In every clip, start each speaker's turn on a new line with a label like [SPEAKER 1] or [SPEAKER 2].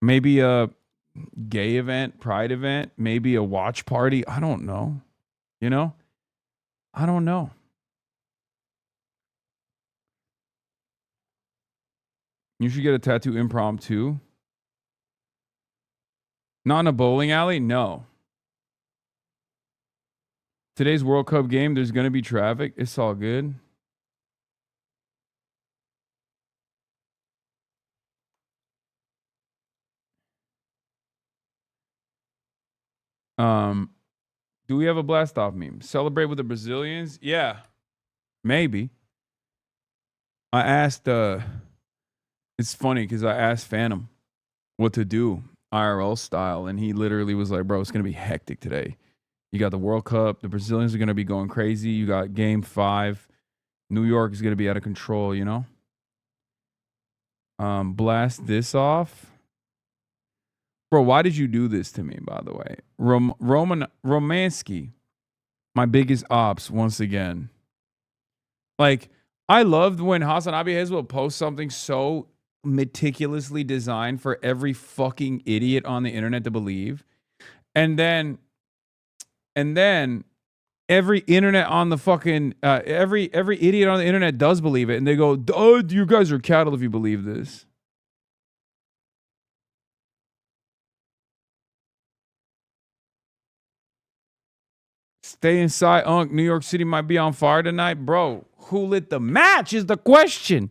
[SPEAKER 1] Maybe a gay event, pride event, maybe a watch party. I don't know. You know? I don't know. You should get a tattoo impromptu. Not in a bowling alley? No. Today's World Cup game, there's going to be traffic. It's all good. Do we have a blast off meme? Celebrate with the Brazilians? Yeah. Maybe. I asked it's funny because I asked Phantom what to do IRL style, and he literally was like, bro, it's gonna be hectic today. You got the World Cup, the Brazilians are gonna be going crazy. You got game 5. New York is gonna be out of control, you know? Blast this off. Bro, why did you do this to me, by the way? Roman Romansky, my biggest ops once again. Like, I loved when HasanAbi will post something so meticulously designed for every fucking idiot on the internet to believe. And then every internet on the fucking every idiot on the internet does believe it, and they go, "Oh, you guys are cattle if you believe this." Stay inside, Unc. New York City might be on fire tonight, bro. Who lit the match is the question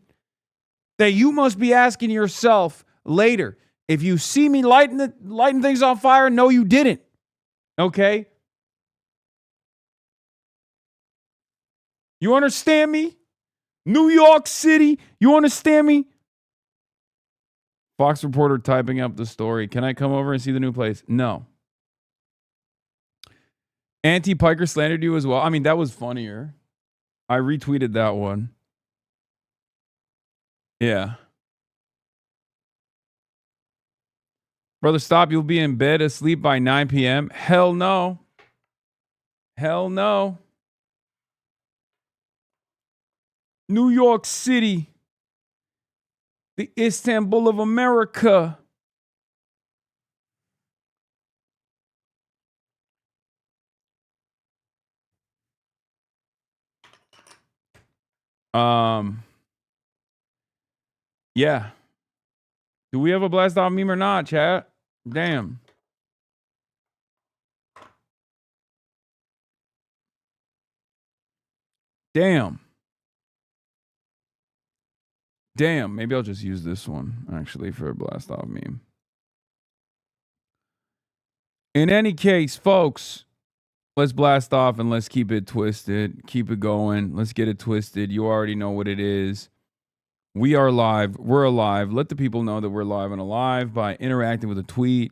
[SPEAKER 1] that you must be asking yourself later. If you see me lighting things on fire, no, you didn't. Okay? You understand me? New York City, you understand me? Fox reporter typing up the story. Can I come over and see the new place? No. Piker slandered you as well. I mean, that was funnier. I retweeted that one. Yeah. Brother, stop. You'll be in bed asleep by 9 p.m. Hell no. Hell no. New York City, the Istanbul of America. Yeah. Do we have a blast off meme or not, chat? Damn. Damn. Damn. Maybe I'll just use this one actually for a blast off meme. In any case, folks, let's blast off and let's keep it twisted. Keep it going. Let's get it twisted. You already know what it is. We are live. We're alive. Let the people know that we're live and alive by interacting with a tweet,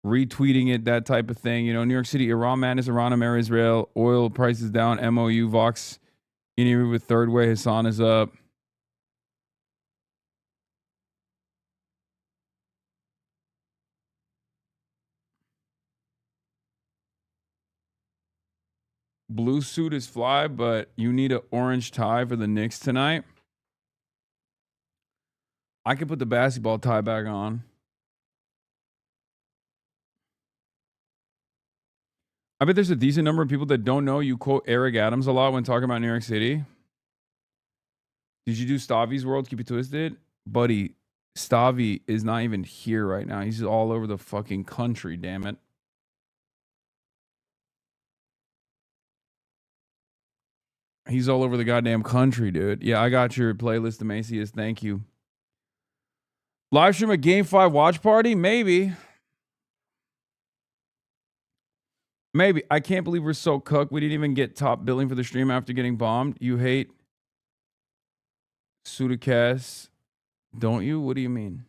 [SPEAKER 1] retweeting it, that type of thing. You know, New York City, Iran madness, Iran, America, Israel, oil prices down, MOU, Vox, interview with Third Way, Hassan is up. Blue suit is fly, but you need an orange tie for the Knicks tonight. I could put the basketball tie back on. I bet there's a decent number of people that don't know you quote Eric Adams a lot when talking about New York City. Did you do Stavi's World? Keep it twisted? Buddy, Stavi is not even here right now. He's all over the fucking country, damn it. He's all over the goddamn country, dude. Yeah, I got your playlist, Amacius. Thank you. Live stream a Game 5 watch party? Maybe. Maybe. I can't believe we're so cooked. We didn't even get top billing for the stream after getting bombed. You hate Sudacast, don't you? What do you mean?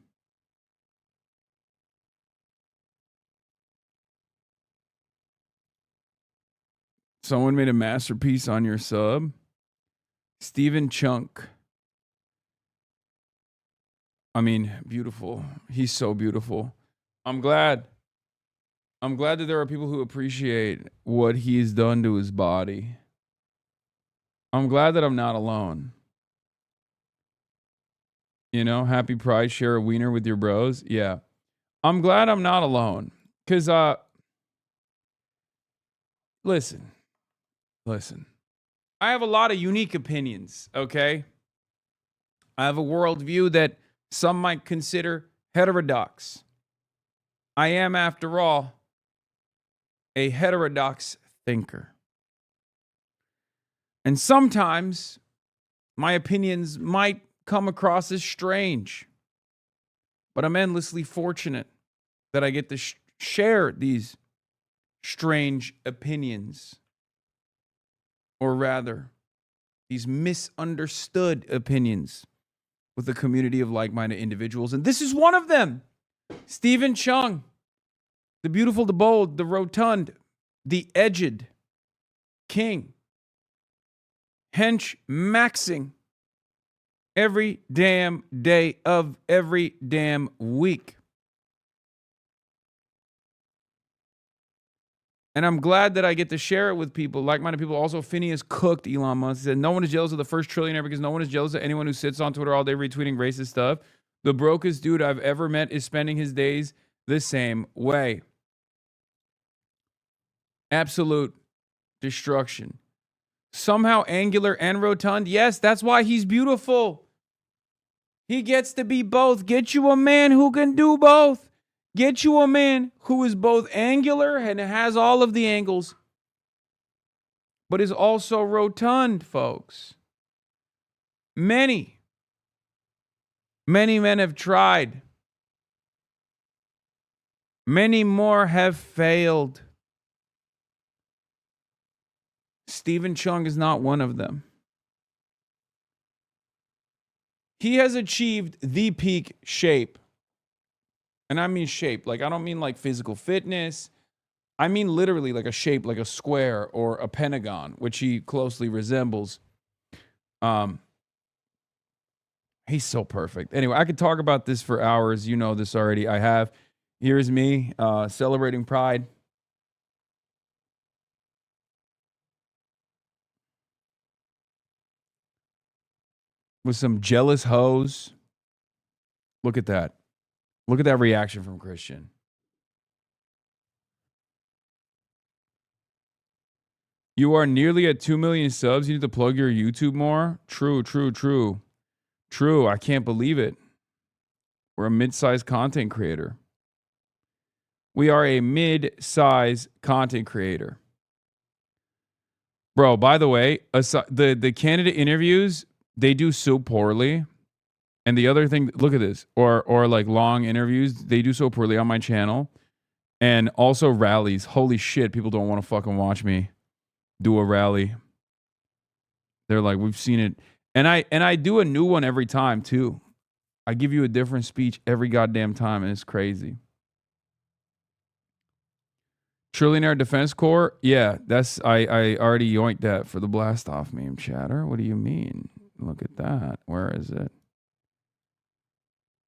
[SPEAKER 1] Someone made a masterpiece on your sub. Steven Chunk. I mean, beautiful. He's so beautiful. I'm glad that there are people who appreciate what he's done to his body. I'm glad that I'm not alone. You know, happy pride, share a wiener with your bros. Yeah. I'm glad I'm not alone. Because, listen. I have a lot of unique opinions, okay? I have a worldview that some might consider heterodox. I am, after all, a heterodox thinker. And sometimes my opinions might come across as strange, but I'm endlessly fortunate that I get to share these strange opinions, or rather, these misunderstood opinions with a community of like-minded individuals. And this is one of them. Stephen Chung, the beautiful, the bold, the rotund, the edged king, hench maxing every damn day of every damn week. And I'm glad that I get to share it with people, like-minded people. Also, Phineas cooked Elon Musk. He said, no one is jealous of the first trillionaire because no one is jealous of anyone who sits on Twitter all day retweeting racist stuff. The brokest dude I've ever met is spending his days the same way. Absolute destruction. Somehow angular and rotund. Yes, that's why he's beautiful. He gets to be both. Get you a man who can do both. Get you a man who is both angular and has all of the angles, but is also rotund, folks. Many men have tried. Many more have failed. Stephen Chung is not one of them. He has achieved the peak shape. And I mean shape. Like, I don't mean like physical fitness. I mean literally like a shape, like a square or a pentagon, which he closely resembles. He's so perfect. Anyway, I could talk about this for hours. You know this already. I have. Here's me celebrating Pride. With some jealous hoes. Look at that. Look at that reaction from Christian. You are nearly at 2 million subs. You need to plug your YouTube more. True. I can't believe it. We're a mid-sized content creator. We are a mid-size content creator. Bro, by the way, the candidate interviews, they do so poorly. And the other thing, look at this, or like long interviews, they do so poorly on my channel. And also rallies. Holy shit, people don't want to fucking watch me do a rally. They're like, we've seen it. And I do a new one every time too. I give you a different speech every goddamn time, and it's crazy. Trillionaire Defense Corps? Yeah, that's I already yoinked that for the blast off meme chatter. What do you mean? Look at that. Where is it?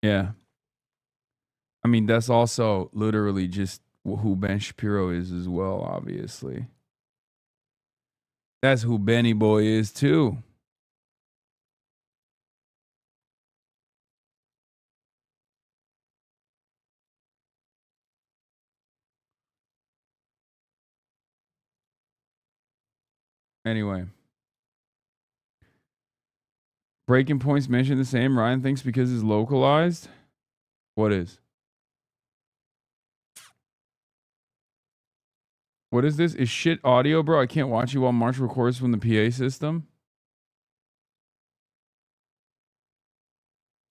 [SPEAKER 1] Yeah. I mean, that's also literally just who Ben Shapiro is as well, obviously. That's who Benny Boy is too. Anyway. Breaking Points mentioned the same. Ryan thinks because it's localized. What is? What is this? Is shit audio, bro? I can't watch you while March records from the PA system.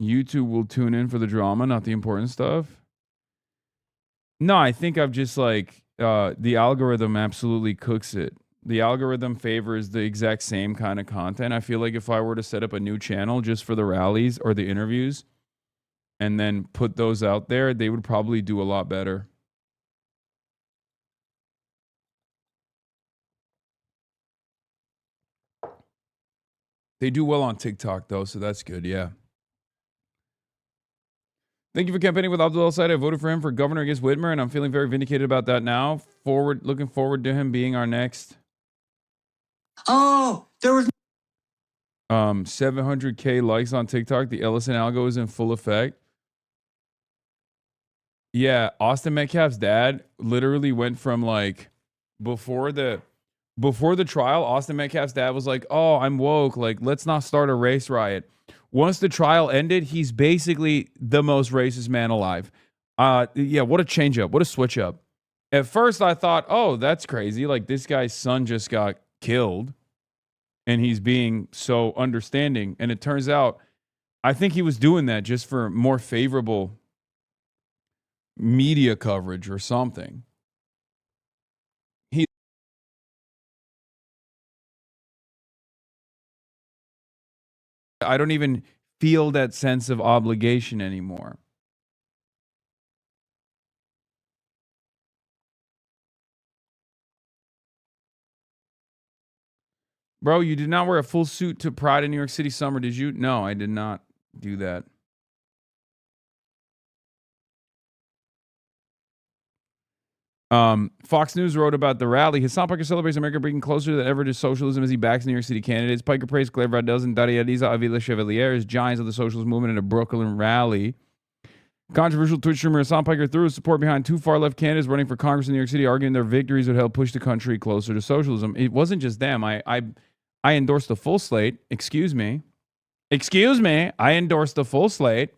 [SPEAKER 1] YouTube will tune in for the drama, not the important stuff. No, I think I've just like, the algorithm absolutely cooks it. The algorithm favors the exact same kind of content. I feel like if I were to set up a new channel just for the rallies or the interviews and then put those out there, they would probably do a lot better. They do well on TikTok, though, so that's good, yeah. Thank you for campaigning with Abdul El-Sayed. I voted for him for governor against Whitmer, and I'm feeling very vindicated about that now. Looking forward to him being our next.
[SPEAKER 2] Oh, there was
[SPEAKER 1] 700K likes on TikTok. The Ellison algo is in full effect. Yeah, Austin Metcalf's dad literally went from like before the trial, Austin Metcalf's dad was like, "Oh, I'm woke. Like, let's not start a race riot." Once the trial ended, he's basically the most racist man alive. Yeah, what a change up. What a switch up. At first I thought, "Oh, that's crazy. Like this guy's son just got killed and he's being so understanding." And it turns out I think he was doing that just for more favorable media coverage or something. He I don't even feel that sense of obligation anymore. Bro, you did not wear a full suit to Pride in New York City summer, did you? No, I did not do that. Fox News wrote about the rally. Hasan Piker celebrates America bringing closer than ever to socialism as he backs New York City candidates. Piker praised Claire Valdez and Daria Liza Avila Chevalier as giants of the socialist movement in a Brooklyn rally. Controversial Twitch streamer Hasan Piker threw his support behind two far-left candidates running for Congress in New York City, arguing their victories would help push the country closer to socialism. It wasn't just them. I endorsed the full slate. Excuse me. I endorsed the full slate.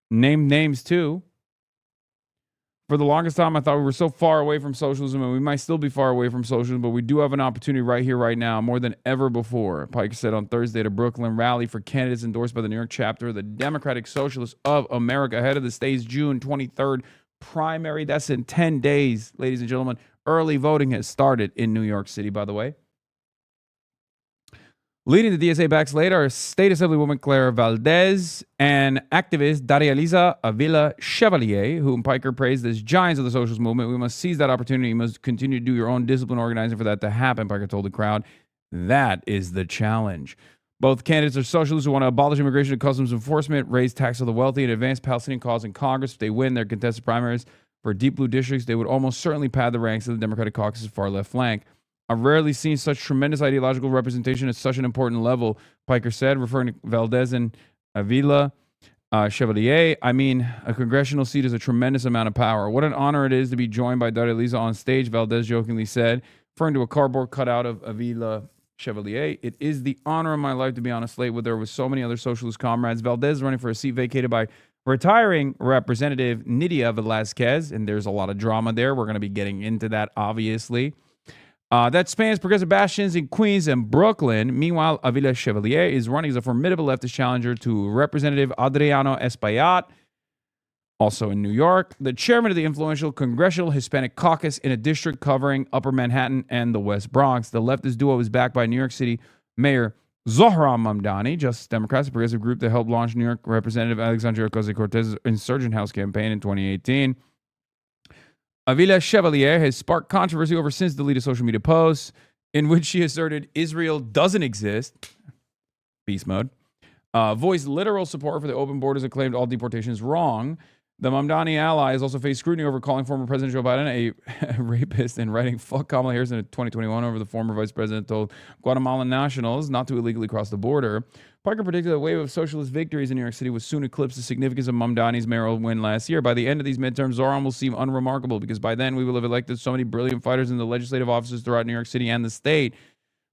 [SPEAKER 1] Named names too. For the longest time, I thought we were so far away from socialism, and we might still be far away from socialism, but we do have an opportunity right here, right now, more than ever before. Piker said on Thursday at a Brooklyn rally for candidates endorsed by the New York chapter of the Democratic Socialists of America ahead of the state's June 23rd primary. That's in 10 days, ladies and gentlemen. Early voting has started in New York City, by the way. Leading the DSA back slate are State Assemblywoman Claire Valdez and activist Daria Liza Avila Chevalier, whom Piker praised as giants of the socialist movement. We must seize that opportunity. You must continue to do your own discipline organizing for that to happen, Piker told the crowd. That is the challenge. Both candidates are socialists who want to abolish immigration and customs enforcement, raise tax for the wealthy, and advance Palestinian cause in Congress. If they win their contested primaries for deep blue districts, they would almost certainly pad the ranks of the Democratic caucus's far left flank. I've rarely seen such tremendous ideological representation at such an important level, Piker said, referring to Valdez and Avila Chevalier. I mean, a congressional seat is a tremendous amount of power. What an honor it is to be joined by Daria Liza on stage, Valdez jokingly said, referring to a cardboard cutout of Avila Chevalier. It is the honor of my life to be on a slate with her with so many other socialist comrades. Valdez running for a seat vacated by retiring Representative Nydia Velazquez, and there's a lot of drama there. We're going to be getting into that, obviously. That spans progressive bastions in Queens and Brooklyn. Meanwhile, Avila Chevalier is running as a formidable leftist challenger to Representative Adriano Espaillat, also in New York, the chairman of the influential Congressional Hispanic Caucus in a district covering Upper Manhattan and the West Bronx. The leftist duo is backed by New York City Mayor Zohran Mamdani, Justice Democrats, a progressive group that helped launch New York Representative Alexandria Ocasio-Cortez's Insurgent House campaign in 2018. Avila Chevalier has sparked controversy over since deleted social media posts in which she asserted Israel doesn't exist. Beast mode. Voiced literal support for the open borders and claimed all deportation is wrong. The Mamdani ally has also faced scrutiny over calling former President Joe Biden a rapist and writing "fuck Kamala Harris" in 2021 over the former vice president told Guatemalan nationals not to illegally cross the border. Piker predicted a wave of socialist victories in New York City would soon eclipse the significance of Mamdani's mayoral win last year. By the end of these midterms, Zohran will seem unremarkable because by then we will have elected so many brilliant fighters in the legislative offices throughout New York City and the state.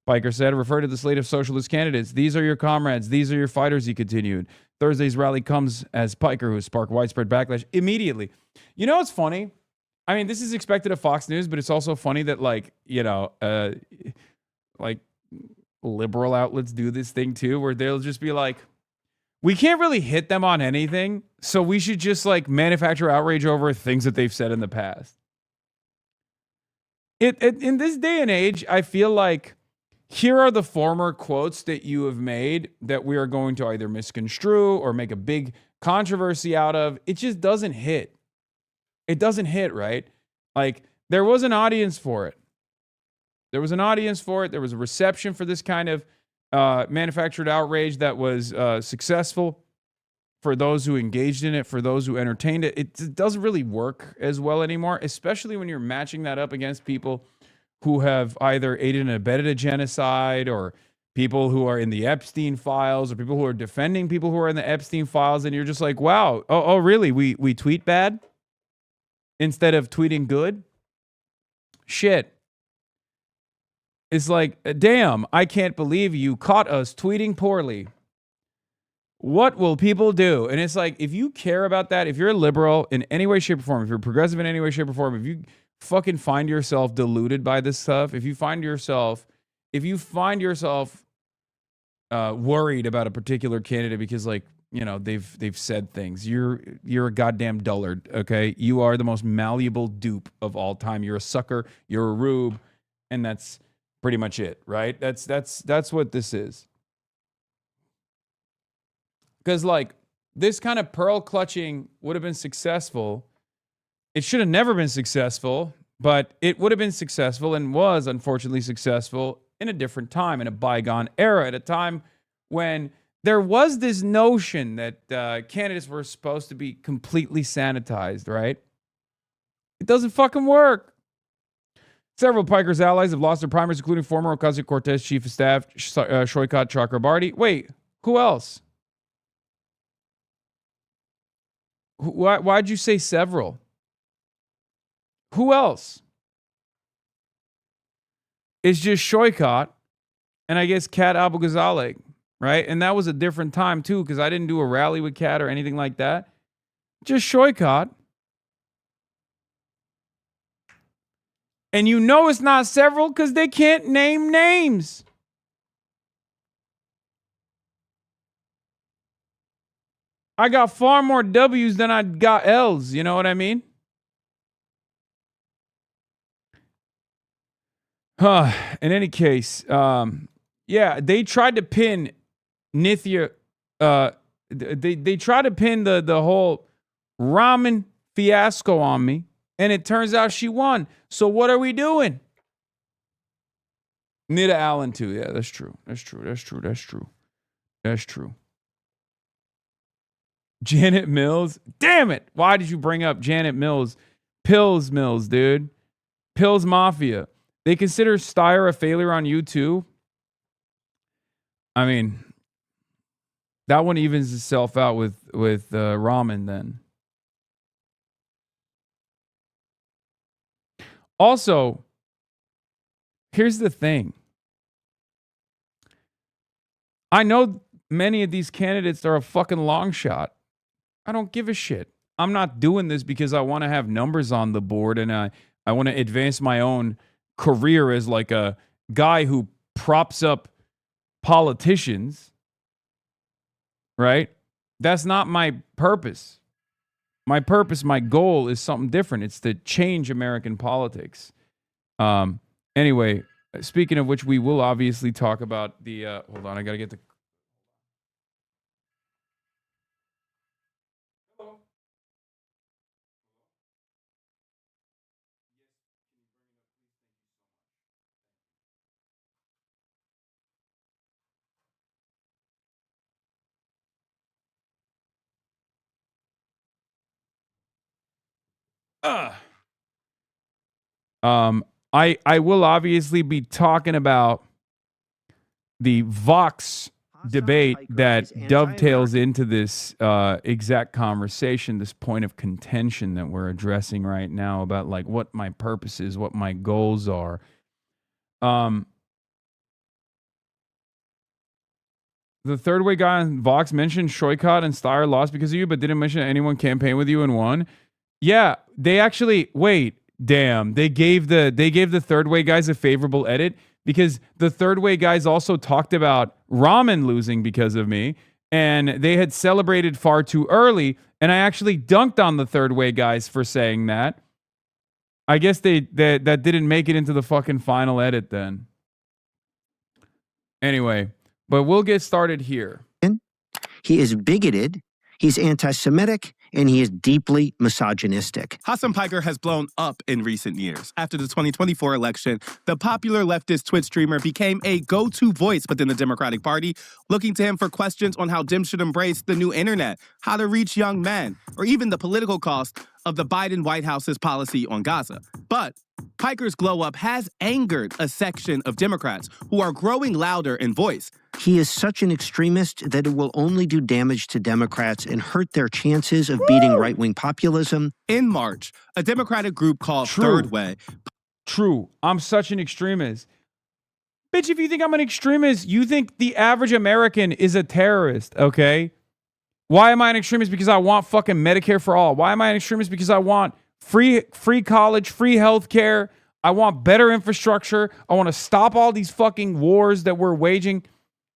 [SPEAKER 1] Piker said, referred to the slate of socialist candidates. These are your comrades. These are your fighters, he continued. Thursday's rally comes as Piker, who sparked widespread backlash immediately. You know what's funny? I mean, this is expected of Fox News, but it's also funny that, like, you know, like liberal outlets do this thing too, where they'll just be like, we can't really hit them on anything, so we should just like manufacture outrage over things that they've said in the past. In this day and age, I feel like here are the former quotes that you have made that we are going to either misconstrue or make a big controversy out of. It just doesn't hit. It doesn't hit, right? Like, there was an audience for it. There was an audience for it. There was a reception for this kind of manufactured outrage that was successful for those who engaged in it, for those who entertained it. It doesn't really work as well anymore, especially when you're matching that up against people who have either aided and abetted a genocide or people who are in the Epstein files or people who are defending people who are in the Epstein files. And you're just like, wow, oh really? We tweet bad instead of tweeting good? Shit. It's like, damn, I can't believe you caught us tweeting poorly. What will people do? And it's like, if you care about that, if you're a liberal in any way, shape, or form, if you're progressive in any way, shape, or form, if you fucking find yourself deluded by this stuff, if you find yourself worried about a particular candidate because, like, you know, they've said things, you're a goddamn dullard. Okay, you are the most malleable dupe of all time. You're a sucker. You're a rube, and that's pretty much it, right? That's what this is. Because, like, this kind of pearl clutching would have been successful. It should have never been successful, but it would have been successful and was unfortunately successful in a different time, in a bygone era, at a time when there was this notion that candidates were supposed to be completely sanitized, right? It doesn't fucking work. Several Piker's allies have lost their primaries, including former Ocasio-Cortez chief of staff, Shoykat Chakrabarti. Wait, who else? Why'd you say several? Who else? It's just Shoykat and I guess Kat Abu-Ghazaleh, right? And that was a different time too, because I didn't do a rally with Kat or anything like that. Just Shoykat. And you know it's not several because they can't name names. I got far more W's than I got L's. You know what I mean? In any case, yeah, they tried to pin Nithya. They tried to pin the whole ramen fiasco on me, and it turns out she won. So what are we doing? Nita Allen too. Yeah, that's true. That's true. Janet Mills. Damn it. Why did you bring up Janet Mills? Pills Mills, dude. Pills Mafia. They consider Steyer a failure on you too? I mean, that one evens itself out with ramen then. Also, here's the thing. I know many of these candidates are a fucking long shot. I don't give a shit. I'm not doing this because I want to have numbers on the board and I want to advance my own career as like a guy who props up politicians, right? That's not my purpose. My purpose, my goal is something different. It's to change American politics. Anyway, speaking of which, we will obviously talk about the, hold on, I got to get the, I will obviously be talking about the Vox debate that dovetails into this exact conversation, this point of contention that we're addressing right now about like what my purpose is, what my goals are. The third way guy on Vox mentioned Shoykat and Steyer lost because of you, but didn't mention anyone campaigned with you and won. Yeah, they actually they gave the third way guys a favorable edit because the third way guys also talked about ramen losing because of me, and they had celebrated far too early, and I actually dunked on the third way guys for saying that. I guess that didn't make it into the fucking final edit then. Anyway, but we'll get started here.
[SPEAKER 2] He is bigoted, he's anti-Semitic, and he is deeply misogynistic.
[SPEAKER 3] Hasan Piker has blown up in recent years. After the 2024 election, the popular leftist Twitch streamer became a go-to voice within the Democratic Party, looking to him for questions on how Dems should embrace the new internet, how to reach young men, or even the political cost of the Biden White House's policy on Gaza. But Piker's glow up has angered a section of Democrats who are growing louder in voice.
[SPEAKER 2] He is such an extremist that it will only do damage to Democrats and hurt their chances of beating right-wing populism.
[SPEAKER 3] In March, a Democratic group called
[SPEAKER 1] True.
[SPEAKER 3] Third Way.
[SPEAKER 1] True. I'm such an extremist. Bitch, if you think I'm an extremist, you think the average American is a terrorist, okay? Why am I an extremist? Because I want fucking Medicare for all. Why am I an extremist? Because I want free college, free healthcare. I want better infrastructure. I want to stop all these fucking wars that we're waging,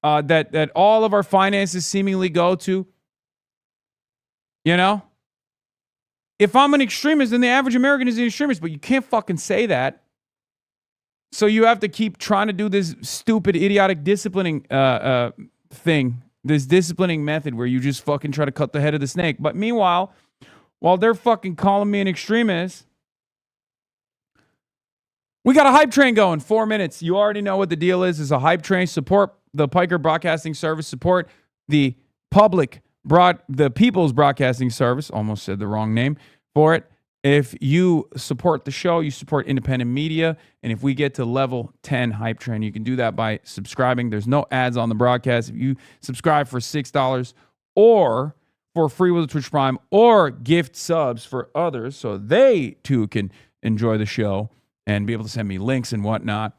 [SPEAKER 1] that all of our finances seemingly go to. You know? If I'm an extremist, then the average American is an extremist, but you can't fucking say that. So you have to keep trying to do this stupid, idiotic disciplining thing, this disciplining method where you just fucking try to cut the head of the snake. But meanwhile, while they're fucking calling me an extremist, we got a hype train going. 4 minutes. You already know what the deal is. It's a hype train. Support the Piker Broadcasting Service. Support the People's Broadcasting Service. Almost said the wrong name for it. If you support the show, you support independent media. And if we get to level 10 hype train, you can do that by subscribing. There's no ads on the broadcast. If you subscribe for $6 or for free with Twitch Prime or gift subs for others so they too can enjoy the show and be able to send me links and whatnot,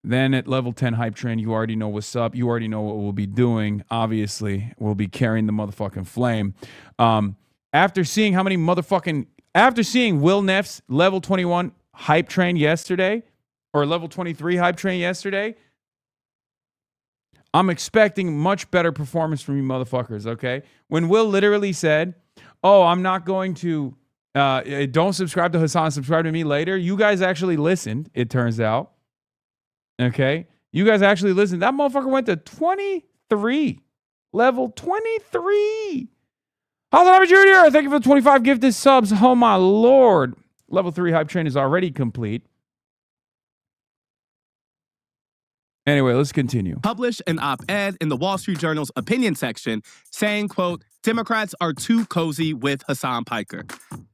[SPEAKER 1] then at level 10 hype train, you already know what's up. You already know what we'll be doing. Obviously, we'll be carrying the motherfucking flame. After seeing Will Neff's level 21 hype train yesterday, or level 23 hype train yesterday, I'm expecting much better performance from you motherfuckers, okay? When Will literally said, oh, I'm not going to, don't subscribe to Hasan, subscribe to me later, you guys actually listened, it turns out. Okay? You guys actually listened. That motherfucker went to 23. Level 23. HasanAbi Jr., thank you for the 25 gifted subs. Oh, my Lord. Level 3 hype train is already complete. Anyway, let's continue.
[SPEAKER 3] Published an op-ed in the Wall Street Journal's opinion section saying, quote, Democrats are too cozy with Hasan Piker.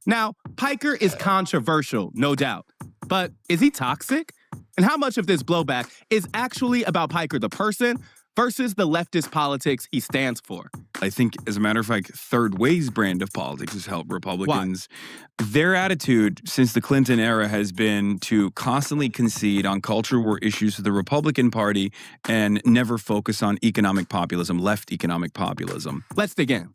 [SPEAKER 3] Now, Piker is controversial, no doubt. But is he toxic? And how much of this blowback is actually about Piker the person versus the leftist politics he stands for?
[SPEAKER 1] I think, as a matter of fact, Third Way's brand of politics has helped Republicans.
[SPEAKER 3] Why?
[SPEAKER 1] Their attitude since the Clinton era has been to constantly concede on culture war issues to the Republican Party and never focus on economic populism, left economic populism.
[SPEAKER 3] Let's dig in.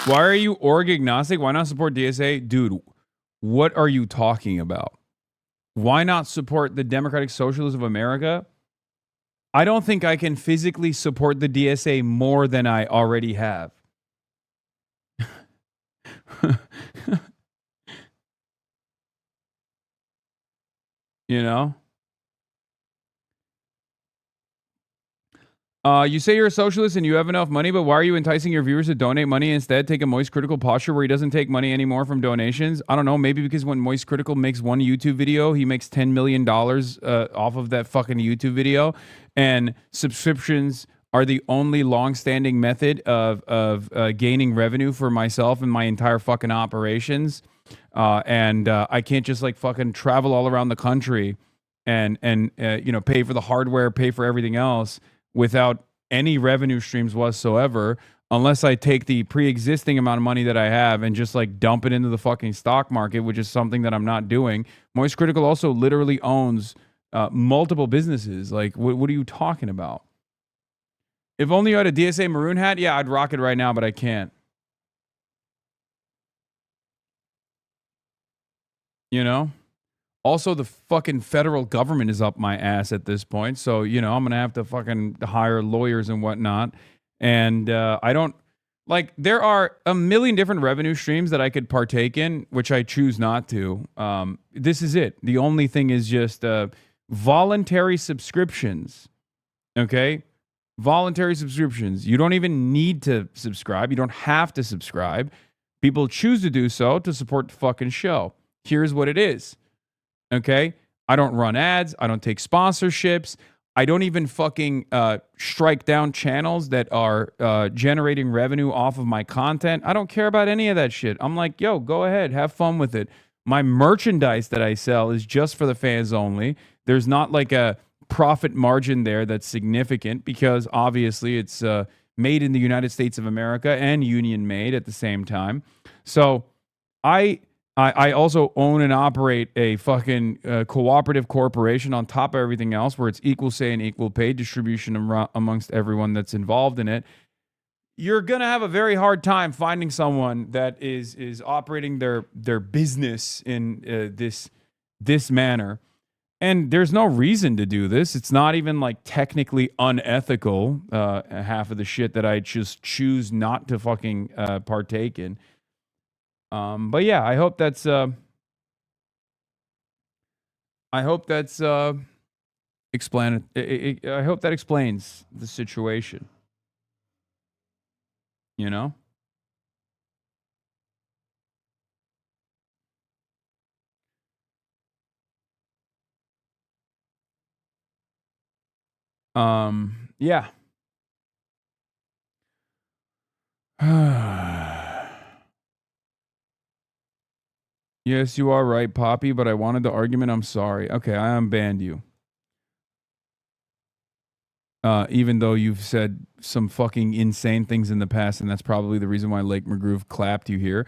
[SPEAKER 1] Why are you org agnostic? Why not support DSA? Dude, what are you talking about? Why not support the Democratic Socialists of America? I don't think I can physically support the DSA more than I already have. You know? You say you're a socialist and you have enough money, but why are you enticing your viewers to donate money instead? Take a Moist Critical posture where he doesn't take money anymore from donations. I don't know. Maybe because when Moist Critical makes one YouTube video, he makes $10 million off of that fucking YouTube video. And subscriptions are the only long-standing method of gaining revenue for myself and my entire fucking operations. And I can't just like fucking travel all around the country and pay for the hardware, pay for everything else without any revenue streams whatsoever, unless I take the pre-existing amount of money that I have and just like dump it into the fucking stock market, which is something that I'm not doing. Moist Critical also literally owns multiple businesses. Like, what are you talking about? If only you had a DSA maroon hat, yeah, I'd rock it right now, but I can't. You know? Also, the fucking federal government is up my ass at this point. So, I'm going to have to fucking hire lawyers and whatnot. And I don't, like, there are a million different revenue streams that I could partake in, which I choose not to. This is it. The only thing is just voluntary subscriptions. Okay? Voluntary subscriptions. You don't even need to subscribe. You don't have to subscribe. People choose to do so to support the fucking show. Here's what it is. Okay? I don't run ads. I don't take sponsorships. I don't even fucking strike down channels that are generating revenue off of my content. I don't care about any of that shit. I'm like, yo, go ahead, have fun with it. My merchandise that I sell is just for the fans only. There's not like a profit margin there that's significant because obviously it's made in the United States of America and union made at the same time. So I also own and operate a fucking cooperative corporation on top of everything else where it's equal say and equal pay distribution amongst everyone that's involved in it. You're going to have a very hard time finding someone that is operating their business in this manner. And there's no reason to do this. It's not even like technically unethical, half of the shit that I just choose not to fucking partake in. But yeah, I hope that's explain it. I hope that explains the situation. You know? Yeah. Yes, you are right, Poppy, but I wanted the argument. I'm sorry. Okay, I unbanned you. Even though you've said some fucking insane things in the past, and that's probably the reason why Lake McGroove clapped you here.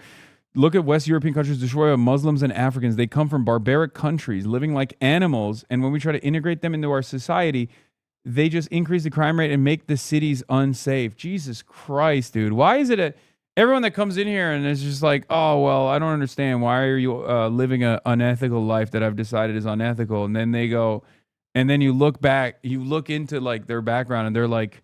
[SPEAKER 1] Look at West European countries destroyed by Muslims and Africans. They come from barbaric countries, living like animals, and when we try to integrate them into our society, they just increase the crime rate and make the cities unsafe. Jesus Christ, dude. Why is it everyone that comes in here and is just like, oh, well, I don't understand. Why are you living an unethical life that I've decided is unethical? And then they go, and then you look back, you look into like their background and they're like,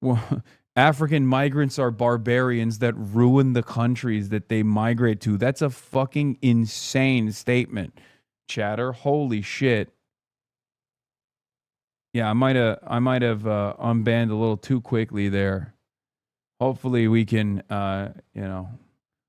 [SPEAKER 1] well, African migrants are barbarians that ruin the countries that they migrate to. That's a fucking insane statement, chatter. Holy shit. Yeah, I might have unbanned a little too quickly there. Hopefully we can,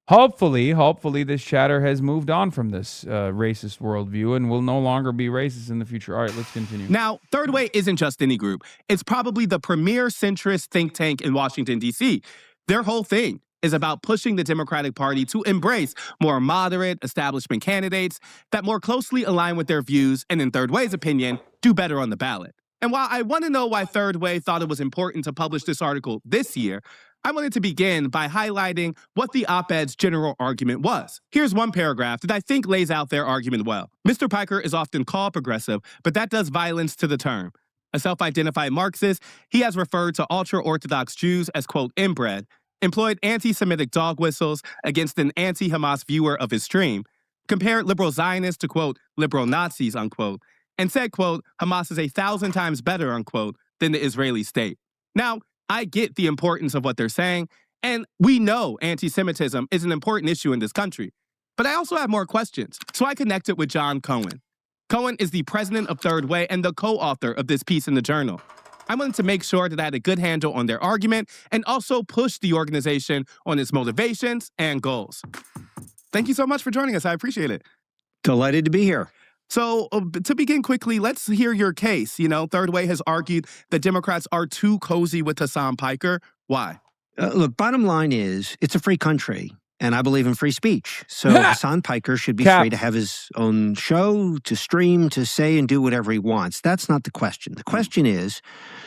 [SPEAKER 1] hopefully this chatter has moved on from this racist worldview and will no longer be racist in the future. All right, let's continue.
[SPEAKER 3] Now, Third Way isn't just any group. It's probably the premier centrist think tank in Washington, D.C. Their whole thing is about pushing the Democratic Party to embrace more moderate establishment candidates that more closely align with their views and, in Third Way's opinion, do better on the ballot. And while I want to know why Third Way thought it was important to publish this article this year, I wanted to begin by highlighting what the op-ed's general argument was. Here's one paragraph that I think lays out their argument well. Mr. Piker is often called progressive, but that does violence to the term. A self-identified Marxist, he has referred to ultra-Orthodox Jews as, quote, inbred, employed anti-Semitic dog whistles against an anti-Hamas viewer of his stream, compared liberal Zionists to, quote, liberal Nazis, unquote, and said, quote, Hamas is 1,000 times better, unquote, than the Israeli state. Now, I get the importance of what they're saying, and we know anti-Semitism is an important issue in this country. But I also have more questions, so I connected with John Cohen. Cohen is the president of Third Way and the co-author of this piece in the Journal. I wanted to make sure that I had a good handle on their argument and also push the organization on its motivations and goals. Thank you so much for joining us. I appreciate it.
[SPEAKER 2] Delighted to be here.
[SPEAKER 3] So to begin quickly, let's hear your case. You know, Third Way has argued that Democrats are too cozy with Hasan Piker. Why?
[SPEAKER 2] Look, bottom line is it's a free country, and I believe in free speech. So Hasan Piker should be free to have his own show, to stream, to say and do whatever he wants. That's not the question. The question is,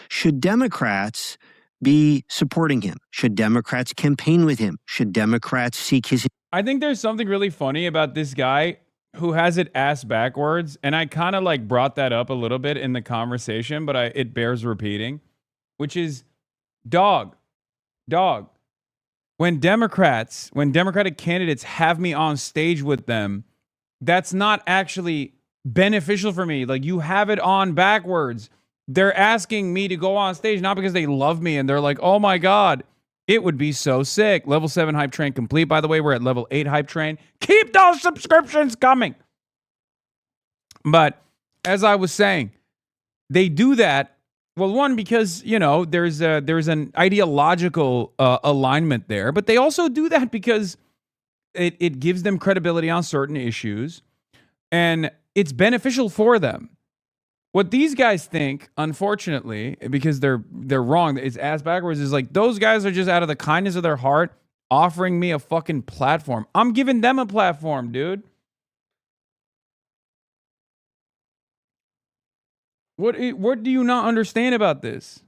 [SPEAKER 2] should Democrats be supporting him? Should Democrats campaign with him? Should Democrats seek his...
[SPEAKER 1] I think there's something really funny about this guy who has it ass backwards, and I kind of like brought that up a little bit in the conversation, but it bears repeating, which is dog. When Democratic candidates have me on stage with them, that's not actually beneficial for me. Like, you have it on backwards. They're asking me to go on stage, not because they love me and they're like, oh my God, it would be so sick. Level 7 hype train complete. By the way, we're at level 8 hype train. Keep those subscriptions coming. But as I was saying, they do that. Well, one, because, you know, there's an ideological alignment there. But they also do that because it gives them credibility on certain issues. And it's beneficial for them. What these guys think, unfortunately, because they're wrong, it's ass backwards, is like those guys are just out of the kindness of their heart offering me a fucking platform. I'm giving them a platform, dude. What do you not understand about this?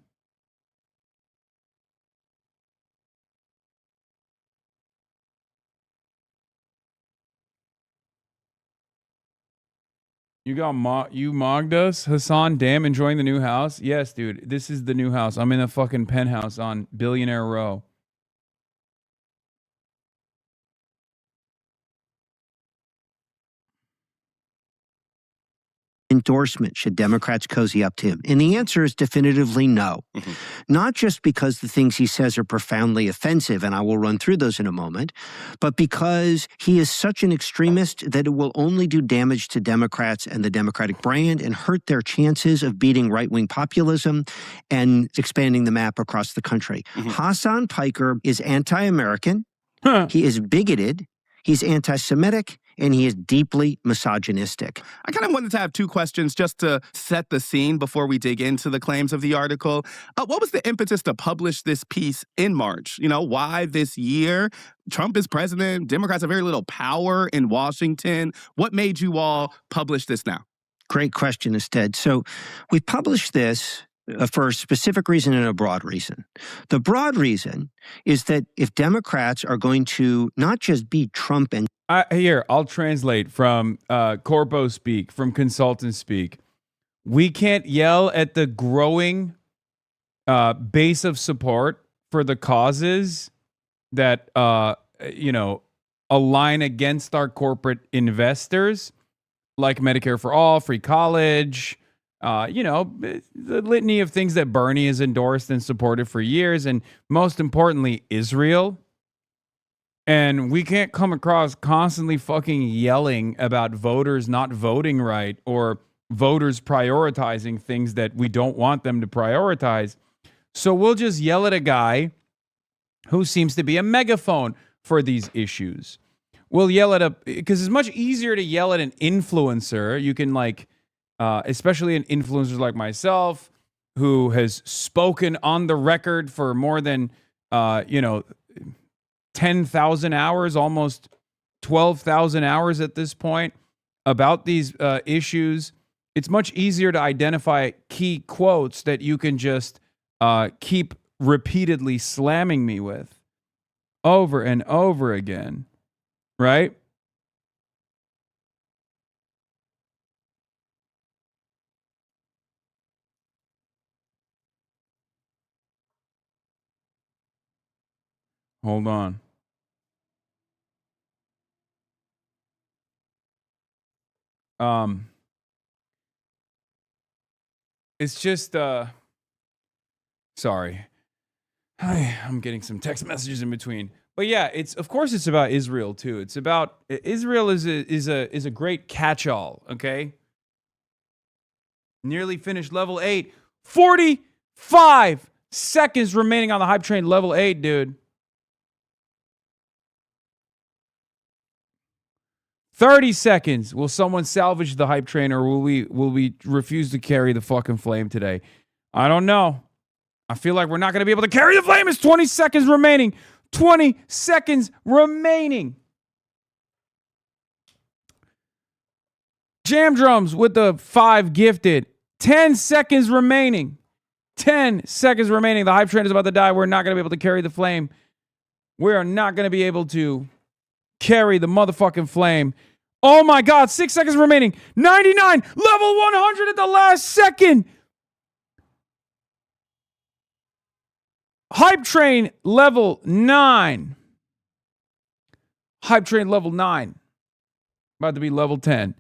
[SPEAKER 1] You mogged us, Hassan. Damn, enjoying the new house. Yes, dude. This is the new house. I'm in a fucking penthouse on Billionaire Row.
[SPEAKER 2] Endorsement should Democrats cozy up to him? And the answer is definitively no. Mm-hmm. Not just because the things he says are profoundly offensive, and I will run through those in a moment, but because he is such an extremist that it will only do damage to Democrats and the Democratic brand and hurt their chances of beating right-wing populism and expanding the map across the country. Mm-hmm. Hasan Piker is anti-American. He is bigoted. He's anti-Semitic. And he is deeply misogynistic.
[SPEAKER 3] I kind of wanted to have two questions just to set the scene before we dig into the claims of the article. What was the impetus to publish this piece in March? You know, why this year? Trump is president. Democrats have very little power in Washington. What made you all publish this now?
[SPEAKER 2] Great question, Ested. So we published this for a specific reason and a broad reason. The broad reason is that if Democrats are going to not just beat Trump and
[SPEAKER 1] here, I'll translate from corpo speak, from consultant speak. We can't yell at the growing base of support for the causes that, align against our corporate investors, like Medicare for all, free college, the litany of things that Bernie has endorsed and supported for years, and most importantly, Israel. And we can't come across constantly fucking yelling about voters not voting right or voters prioritizing things that we don't want them to prioritize. So we'll just yell at a guy who seems to be a megaphone for these issues. We'll yell because it's much easier to yell at an influencer. You can especially an influencer like myself who has spoken on the record for more than, 10,000 hours, almost 12,000 hours at this point about these issues. It's much easier to identify key quotes that you can just keep repeatedly slamming me with over and over again, right? Hold on. It's just sorry. I'm getting some text messages in between. But yeah, of course it's about Israel too. It's about Israel is a great catch-all, okay? Nearly finished level 8. 45 seconds remaining on the hype train level 8, dude. 30 seconds. Will someone salvage the hype train, or will we refuse to carry the fucking flame today? I don't know. I feel like we're not going to be able to carry the flame. It's 20 seconds remaining. 20 seconds remaining. Jam Drums with the 5 gifted. 10 seconds remaining. 10 seconds remaining. The hype train is about to die. We're not going to be able to carry the flame. We are not going to be able to carry the motherfucking flame. Oh my God, 6 seconds remaining. 99, level 100 at the last second. Hype train level 9. Hype train level 9. About to be level 10.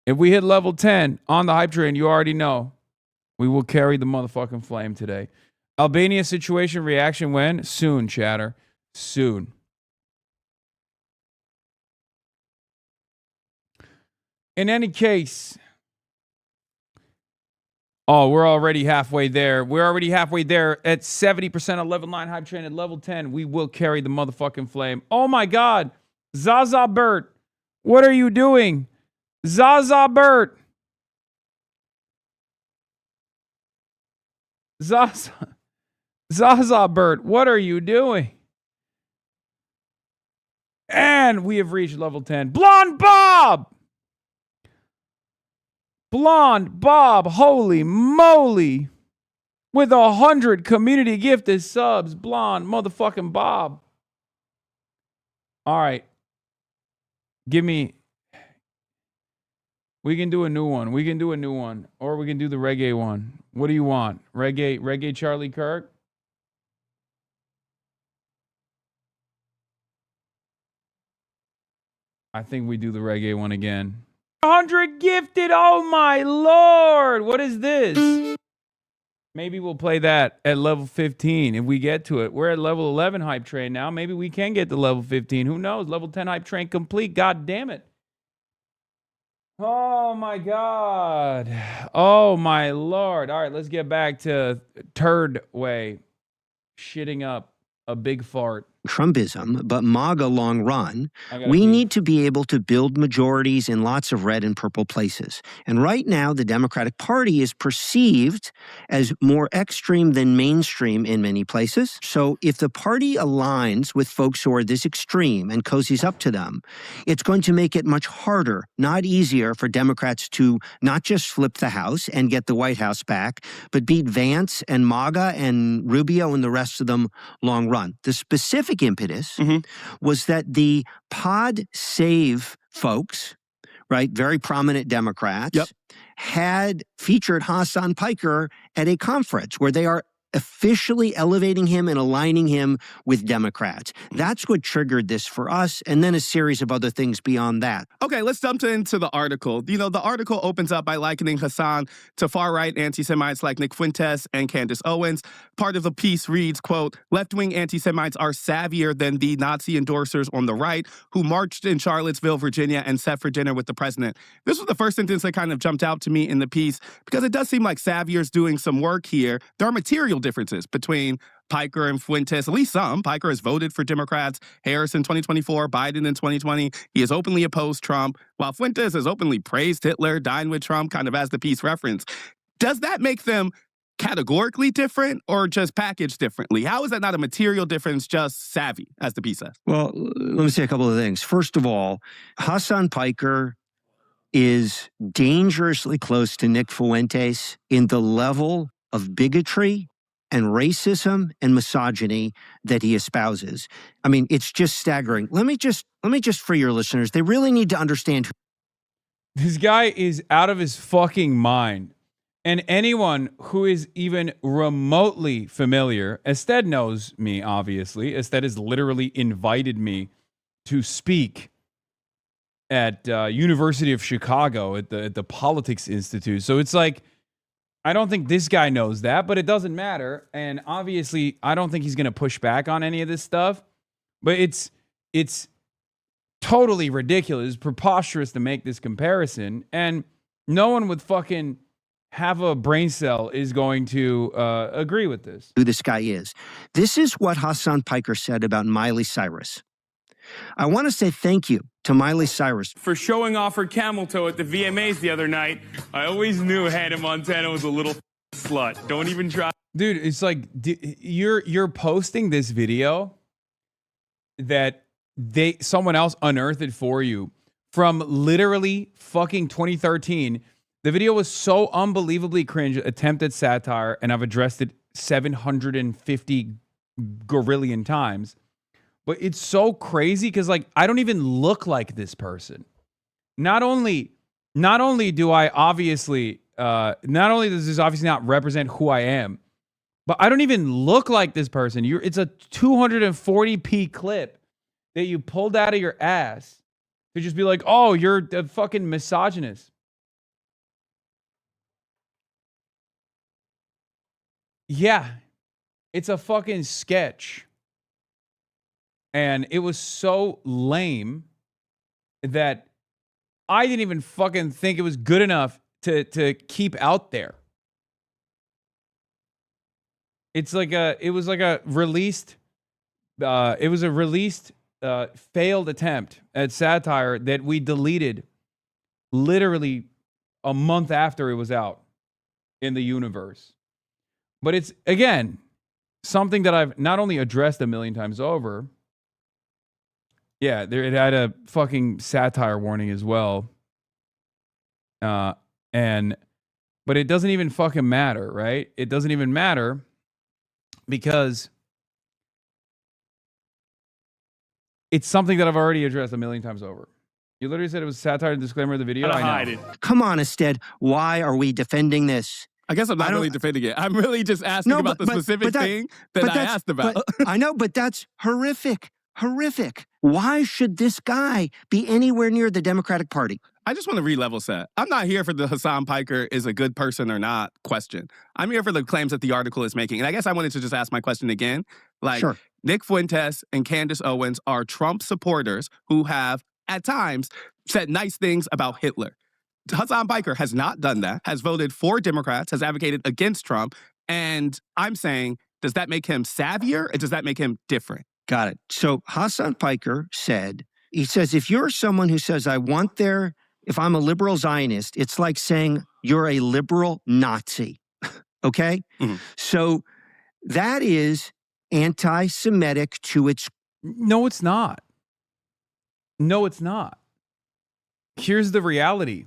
[SPEAKER 1] If we hit level 10 on the hype train, you already know we will carry the motherfucking flame today. Albania situation reaction when? Soon, chatter. Soon. In any case, we're already halfway there. We're already halfway there at 70% on level 9 hype train. At level 10, we will carry the motherfucking flame. Oh my God. Zaza Bert, what are you doing? Zaza Bert. Zaza Bert, what are you doing? And we have reached level 10. Blonde Bob! Blonde Bob, holy moly. With 100 community gifted subs. Blonde motherfucking Bob. All right. Give me. We can do a new one. Or we can do the reggae one. What do you want? Reggae Charlie Kirk? I think we do the reggae one again. 100 gifted, oh my lord. What is this? Maybe we'll play that at level 15 if we get to it. We're at level 11 hype train now. Maybe we can get to level 15. Who knows? Level 10 hype train complete. God damn it. Oh my God. Oh my lord. All right, let's get back to turd way. Shitting up a big fart.
[SPEAKER 2] Trumpism, but MAGA long run, we
[SPEAKER 1] pee.
[SPEAKER 2] need to be able to build majorities in lots of red and purple places. And right now, the Democratic Party is perceived as more extreme than mainstream in many places. So if the party aligns with folks who are this extreme and cozies up to them, it's going to make it much harder, not easier, for Democrats to not just flip the House and get the White House back, but beat Vance and MAGA and Rubio and the rest of them long run. The specific impetus was that the pod save folks, right, very prominent Democrats, had featured Hasan Piker at a conference where they are officially elevating him and aligning him with Democrats. That's what triggered this for us, and then a series of other things beyond that.
[SPEAKER 3] Okay, let's jump into the article. You know, the article opens up by likening Hasan to far-right anti-Semites like Nick Fuentes and Candace Owens. Part of the piece reads, quote, left-wing anti-Semites are savvier than the Nazi endorsers on the right who marched in Charlottesville, Virginia, and sat for dinner with the president. This was the first sentence that kind of jumped out to me in the piece because it does seem like Savier's doing some work here. There are material differences between Piker and Fuentes, at least some. Piker has voted for Democrats, Harris in 2024, Biden in 2020. He has openly opposed Trump, while Fuentes has openly praised Hitler, dined with Trump, kind of as the piece reference. Does that make them categorically different or just packaged differently? How is that not a material difference, just savvy, as the piece says?
[SPEAKER 2] Well, let me say a couple of things. First of all, Hasan Piker is dangerously close to Nick Fuentes in the level of bigotry and racism and misogyny that he espouses. I mean, it's just staggering. Let me just for your listeners, they really need to understand.
[SPEAKER 1] This guy is out of his fucking mind. And anyone who is even remotely familiar, Ested knows me, obviously. Ested has literally invited me to speak at University of Chicago at the Politics Institute. So it's like, I don't think this guy knows that, but it doesn't matter. And obviously, I don't think he's going to push back on any of this stuff. But it's totally ridiculous. It's preposterous to make this comparison. And no one with fucking half a brain cell is going to agree with this.
[SPEAKER 2] Who this guy is. This is what Hasan Piker said about Miley Cyrus. I want to say thank you to Miley Cyrus
[SPEAKER 4] for showing off her camel toe at the VMAs the other night. I always knew Hannah Montana was a little slut. Don't even try.
[SPEAKER 1] Dude, it's like you're posting this video that someone else unearthed for you from literally fucking 2013. The video was so unbelievably cringe, attempt at satire, and I've addressed it 750 gorillion times. But it's so crazy because, like, I don't even look like this person. Not only do I obviously, not only does this obviously not represent who I am, but I don't even look like this person. It's a 240p clip that you pulled out of your ass to just be like, oh, you're a fucking misogynist. Yeah, it's a fucking sketch. And it was so lame that I didn't even fucking think it was good enough to keep out there. It was a released failed attempt at satire that we deleted literally a month after it was out in the universe. But it's, again, something that I've not only addressed a million times over. Yeah, it had a fucking satire warning as well. But it doesn't even fucking matter, right? It doesn't even matter because it's something that I've already addressed a million times over. You literally said it was satire and disclaimer of the video. I know.
[SPEAKER 2] Come on, Ested. Why are we defending this?
[SPEAKER 3] I guess I'm not really defending it. I'm really just asking about the specific thing that I asked about.
[SPEAKER 2] I know, but that's horrific. Horrific. Why should this guy be anywhere near the Democratic Party?
[SPEAKER 3] I just want to re-level set. I'm not here for the Hasan Piker is a good person or not question. I'm here for the claims that the article is making. And I guess I wanted to just ask my question again. Like, sure. Nick Fuentes and Candace Owens are Trump supporters who have, at times, said nice things about Hitler. Hasan Piker has not done that, has voted for Democrats, has advocated against Trump. And I'm saying, does that make him savvier or does that make him different?
[SPEAKER 2] Got it. So Hasan Piker said, he says, if you're someone who says, if I'm a liberal Zionist, it's like saying you're a liberal Nazi. Okay? Mm-hmm. So that is anti-Semitic to its...
[SPEAKER 1] No, it's not. No, it's not. Here's the reality.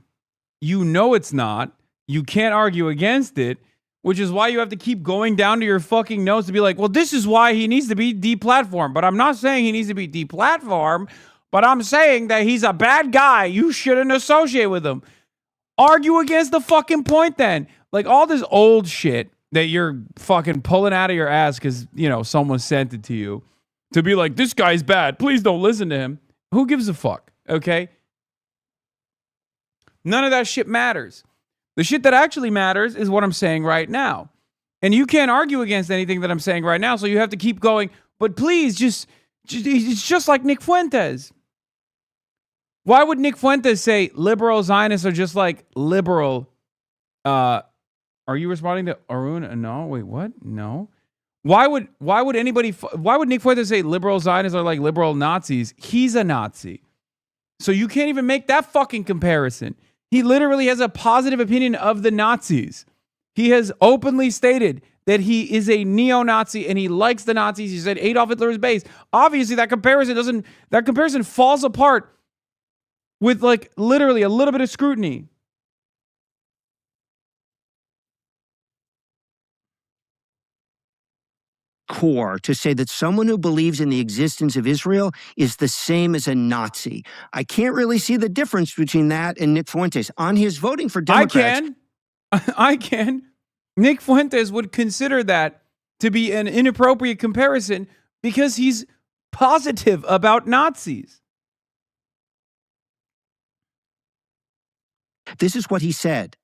[SPEAKER 1] You know it's not. You can't argue against it, which is why you have to keep going down to your fucking notes to be like, well, this is why he needs to be deplatformed. But I'm not saying he needs to be deplatformed, but I'm saying that he's a bad guy. You shouldn't associate with him. Argue against the fucking point then. Like all this old shit that you're fucking pulling out of your ass because, you know, someone sent it to you to be like, this guy's bad. Please don't listen to him. Who gives a fuck? Okay? None of that shit matters. The shit that actually matters is what I'm saying right now. And you can't argue against anything that I'm saying right now, so you have to keep going. But please, it's just like Nick Fuentes. Why would Nick Fuentes say liberal Zionists are just like liberal? Are you responding to Arun? No, wait, what? No. Why would Nick Fuentes say liberal Zionists are like liberal Nazis? He's a Nazi. So you can't even make that fucking comparison. He literally has a positive opinion of the Nazis. He has openly stated that he is a neo-Nazi and he likes the Nazis. He said Adolf Hitler's base. Obviously, that comparison falls apart with like literally a little bit of scrutiny.
[SPEAKER 2] Core to say that someone who believes in the existence of Israel is the same as a Nazi. I can't really see the difference between that and Nick Fuentes. On his voting for Democrats...
[SPEAKER 1] I can. Nick Fuentes would consider that to be an inappropriate comparison because he's positive about Nazis.
[SPEAKER 2] This is what he said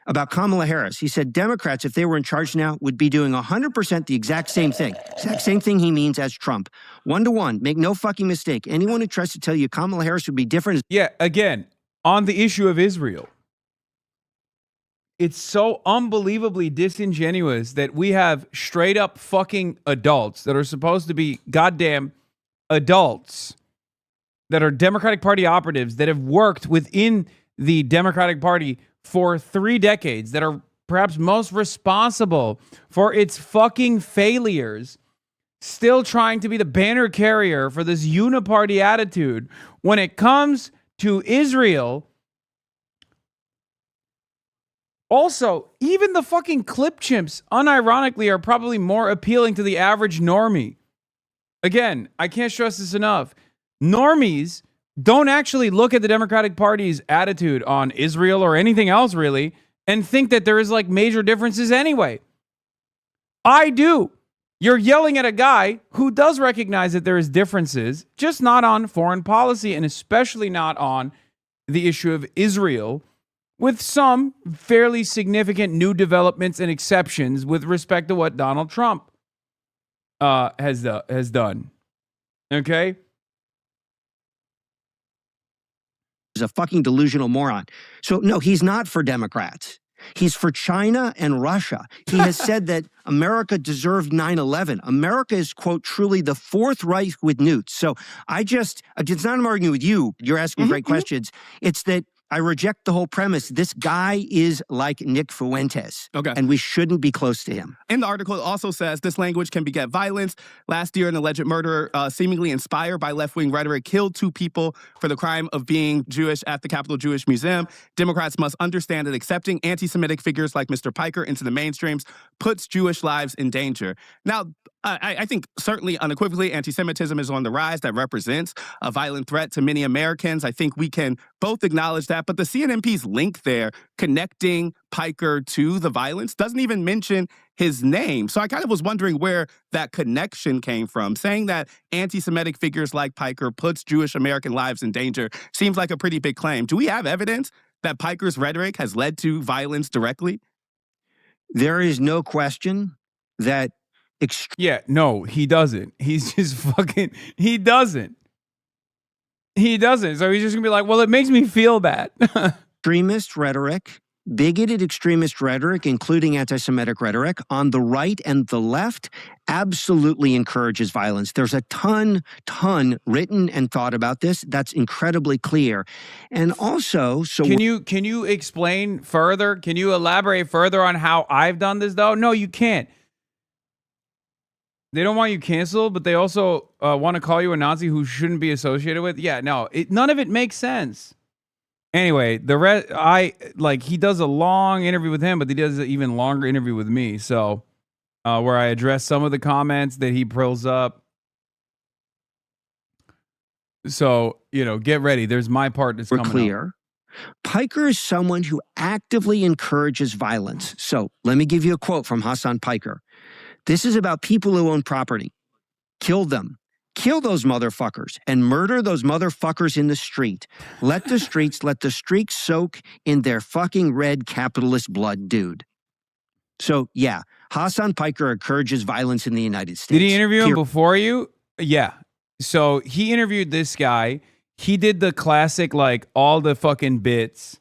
[SPEAKER 2] about Kamala Harris. He said Democrats, if they were in charge now, would be doing 100% the exact same thing. Exact same thing he means as Trump. 1-to-1. Make no fucking mistake. Anyone who tries to tell you Kamala Harris would be different...
[SPEAKER 1] Yeah, again, on the issue of Israel. It's so unbelievably disingenuous that we have straight up fucking adults that are supposed to be goddamn adults that are Democratic Party operatives that have worked within the Democratic Party for 3 decades, that are perhaps most responsible for its fucking failures, still trying to be the banner carrier for this uniparty attitude when it comes to Israel. Also, even the fucking clip chimps, unironically, are probably more appealing to the average normie. Again, I can't stress this enough. Normies don't actually look at the Democratic Party's attitude on Israel or anything else, really, and think that there is, like, major differences anyway. I do. You're yelling at a guy who does recognize that there is differences, just not on foreign policy, and especially not on the issue of Israel, with some fairly significant new developments and exceptions with respect to what Donald Trump has done. Okay?
[SPEAKER 2] Is a fucking delusional moron. So, no, he's not for Democrats. He's for China and Russia. He has said that America deserved 9/11. America is, quote, truly the Fourth Reich with newts. So it's not I'm arguing with you. You're asking great questions. It's that I reject the whole premise. This guy is like Nick Fuentes.
[SPEAKER 3] Okay.
[SPEAKER 2] And we shouldn't be close to him.
[SPEAKER 3] In the article, it also says this language can beget violence. Last year, an alleged murderer, seemingly inspired by left-wing rhetoric, killed 2 people for the crime of being Jewish at the Capitol Jewish Museum. Democrats must understand that accepting anti-Semitic figures like Mr. Piker into the mainstreams puts Jewish lives in danger. Now, I think certainly unequivocally anti-Semitism is on the rise. That represents a violent threat to many Americans. I think we can both acknowledge that. But the CNMP's link there, connecting Piker to the violence, doesn't even mention his name. So I kind of was wondering where that connection came from. Saying that anti-Semitic figures like Piker puts Jewish American lives in danger seems like a pretty big claim. Do we have evidence that Piker's rhetoric has led to violence directly?
[SPEAKER 2] There is no question that
[SPEAKER 1] yeah, no, he doesn't. He's just fucking, he doesn't. He doesn't. So he's just gonna be like, well, it makes me feel bad.
[SPEAKER 2] extremist rhetoric, bigoted extremist rhetoric, including anti-Semitic rhetoric, on the right and the left, absolutely encourages violence. There's a ton written and thought about this. That's incredibly clear. And also, so
[SPEAKER 1] can you explain further? Can you elaborate further on how I've done this though? No, you can't. They don't want you canceled, but they also want to call you a Nazi who shouldn't be associated with. Yeah, no, none of it makes sense. Anyway, he does a long interview with him, but he does an even longer interview with me. So, where I address some of the comments that he pulls up. So, get ready. There's my part that's coming
[SPEAKER 2] clear. Up. Piker is someone who actively encourages violence. So, let me give you a quote from Hasan Piker. This is about people who own property. Kill them. Kill those motherfuckers and murder those motherfuckers in the street. Let the streets soak in their fucking red capitalist blood, dude. So, yeah, Hasan Piker encourages violence in the United States.
[SPEAKER 1] Did he interview him before you? Yeah. So he interviewed this guy. He did the classic, like, all the fucking bits.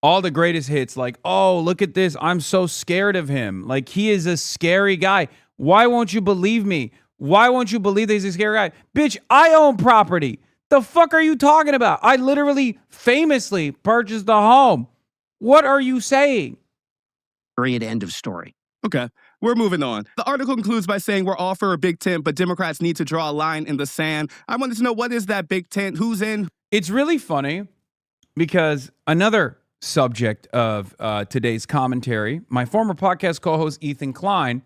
[SPEAKER 1] All the greatest hits, like, oh, look at this. I'm so scared of him. Like, he is a scary guy. Why won't you believe me? Why won't you believe that he's a scary guy? Bitch, I own property. The fuck are you talking about? I literally famously purchased a home. What are you saying?
[SPEAKER 2] Period. End of story.
[SPEAKER 3] Okay, we're moving on. The article concludes by saying we're all for a big tent, but Democrats need to draw a line in the sand. I wanted to know, what is that big tent? Who's in?
[SPEAKER 1] It's really funny because another subject of today's commentary, my former podcast co-host Ethan Klein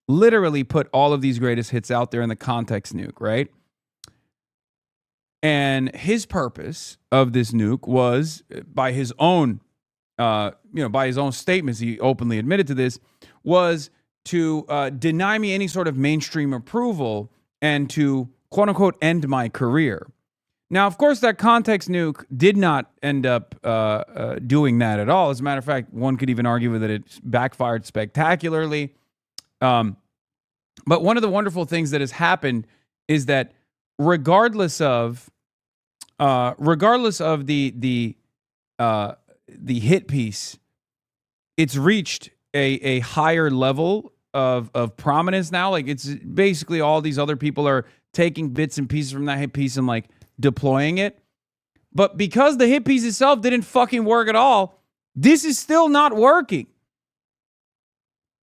[SPEAKER 1] literally put all of these greatest hits out there in the context nuke, right? And his purpose of this nuke was, by his own by his own statements, he openly admitted to this, was to deny me any sort of mainstream approval and to quote unquote end my career. Now, of course, that context nuke did not end up doing that at all. As a matter of fact, one could even argue that it backfired spectacularly. But one of the wonderful things that has happened is that regardless of the hit piece, it's reached a higher level of prominence now. Like, it's basically all these other people are taking bits and pieces from that hit piece and like deploying it. But because the hit piece itself didn't fucking work at all, this is still not working.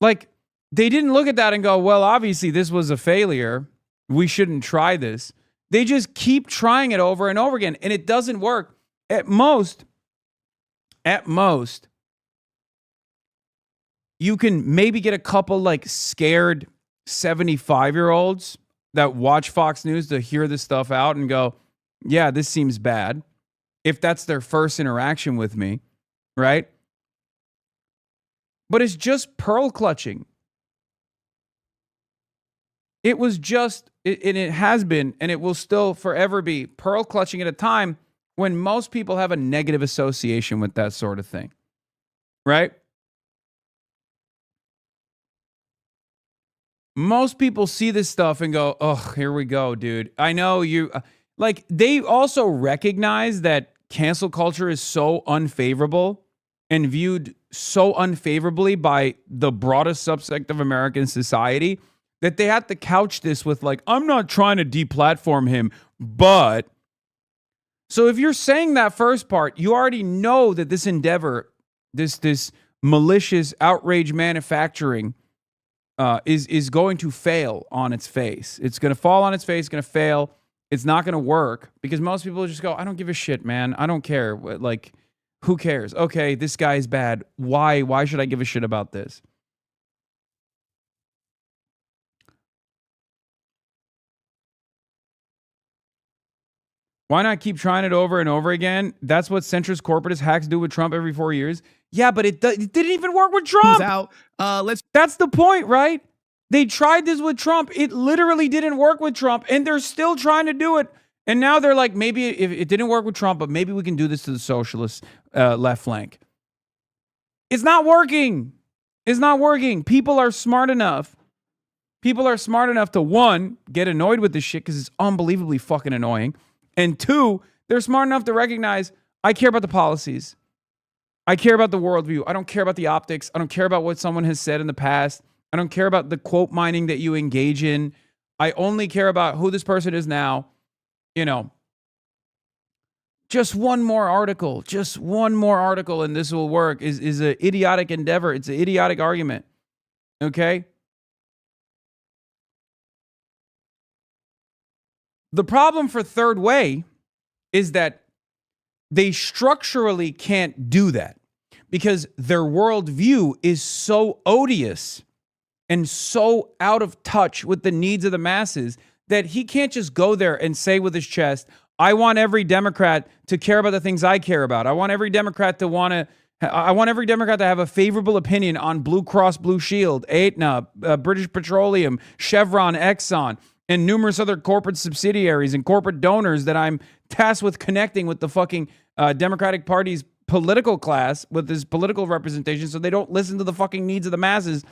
[SPEAKER 1] Like, they didn't look at that and go, well, obviously this was a failure. We shouldn't try this. They just keep trying it over and over again, and it doesn't work. At most, you can maybe get a couple like scared 75-year-olds that watch Fox News to hear this stuff out and go, yeah, this seems bad. If that's their first interaction with me, right? But it's just pearl clutching. It was just, and it has been, and it will still forever be pearl clutching at a time when most people have a negative association with that sort of thing, right? Most people see this stuff and go, oh, here we go, dude. I know you, like, they also recognize that cancel culture is so unfavorable and viewed so unfavorably by the broadest subsect of American society that they have to couch this with like, I'm not trying to deplatform him, but. So if you're saying that first part, you already know that this endeavor, this malicious outrage manufacturing, is going to fail on its face. It's going to fall on its face. It's going to fail. It's not going to work because most people just go, I don't give a shit, man. I don't care. Like, who cares? Okay, this guy is bad. Why? Why should I give a shit about this? Why not keep trying it over and over again? That's what centrist corporatist hacks do with Trump every 4 years. Yeah, but it didn't even work with Trump. That's the point, right? They tried this with Trump. It literally didn't work with Trump, and they're still trying to do it. And now they're like, maybe if it didn't work with Trump, but maybe we can do this to the socialist left flank. It's not working. It's not working. People are smart enough. People are smart enough to, one, get annoyed with this shit because it's unbelievably fucking annoying. And two, they're smart enough to recognize, I care about the policies. I care about the worldview. I don't care about the optics. I don't care about what someone has said in the past. I don't care about the quote mining that you engage in. I only care about who this person is now. You know, just one more article, and this will work is an idiotic endeavor. It's an idiotic argument. Okay? The problem for Third Way is that they structurally can't do that because their worldview is so odious and so out of touch with the needs of the masses that he can't just go there and say with his chest, I want every Democrat to care about the things I care about. I want every Democrat to have a favorable opinion on Blue Cross Blue Shield, Aetna, British Petroleum, Chevron, Exxon, and numerous other corporate subsidiaries and corporate donors that I'm tasked with connecting with the fucking Democratic Party's political class, with his political representation, so they don't listen to the fucking needs of the masses.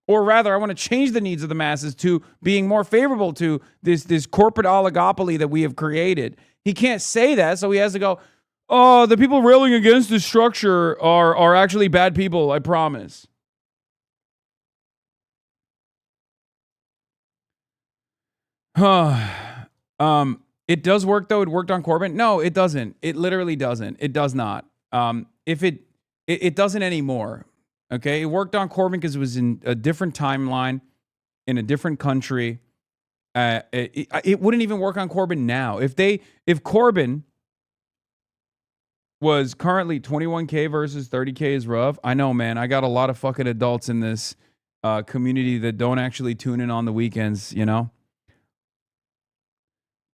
[SPEAKER 1] Or rather, I want to change the needs of the masses to being more favorable to this corporate oligopoly that we have created. He can't say that, so he has to go, oh, the people railing against this structure are actually bad people, I promise. It does work, though. It worked on Corbyn. No, it doesn't. It literally doesn't. It does not. It doesn't anymore. Okay, it worked on Corbyn because it was in a different timeline, in a different country. It wouldn't even work on Corbyn now. If Corbyn was currently 21K versus 30K is rough. I know, man. I got a lot of fucking adults in this community that don't actually tune in on the weekends, you know?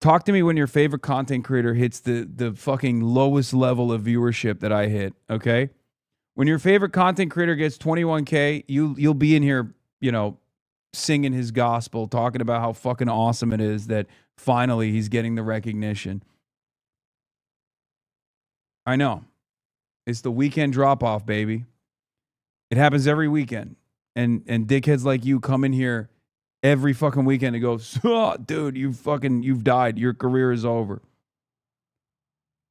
[SPEAKER 1] Talk to me when your favorite content creator hits the fucking lowest level of viewership that I hit, okay? When your favorite content creator gets 21K, you'll be in here, you know, singing his gospel, talking about how fucking awesome it is that finally he's getting the recognition. I know. It's the weekend drop-off, baby. It happens every weekend. And dickheads like you come in here every fucking weekend and go, oh, dude, you've died. Your career is over.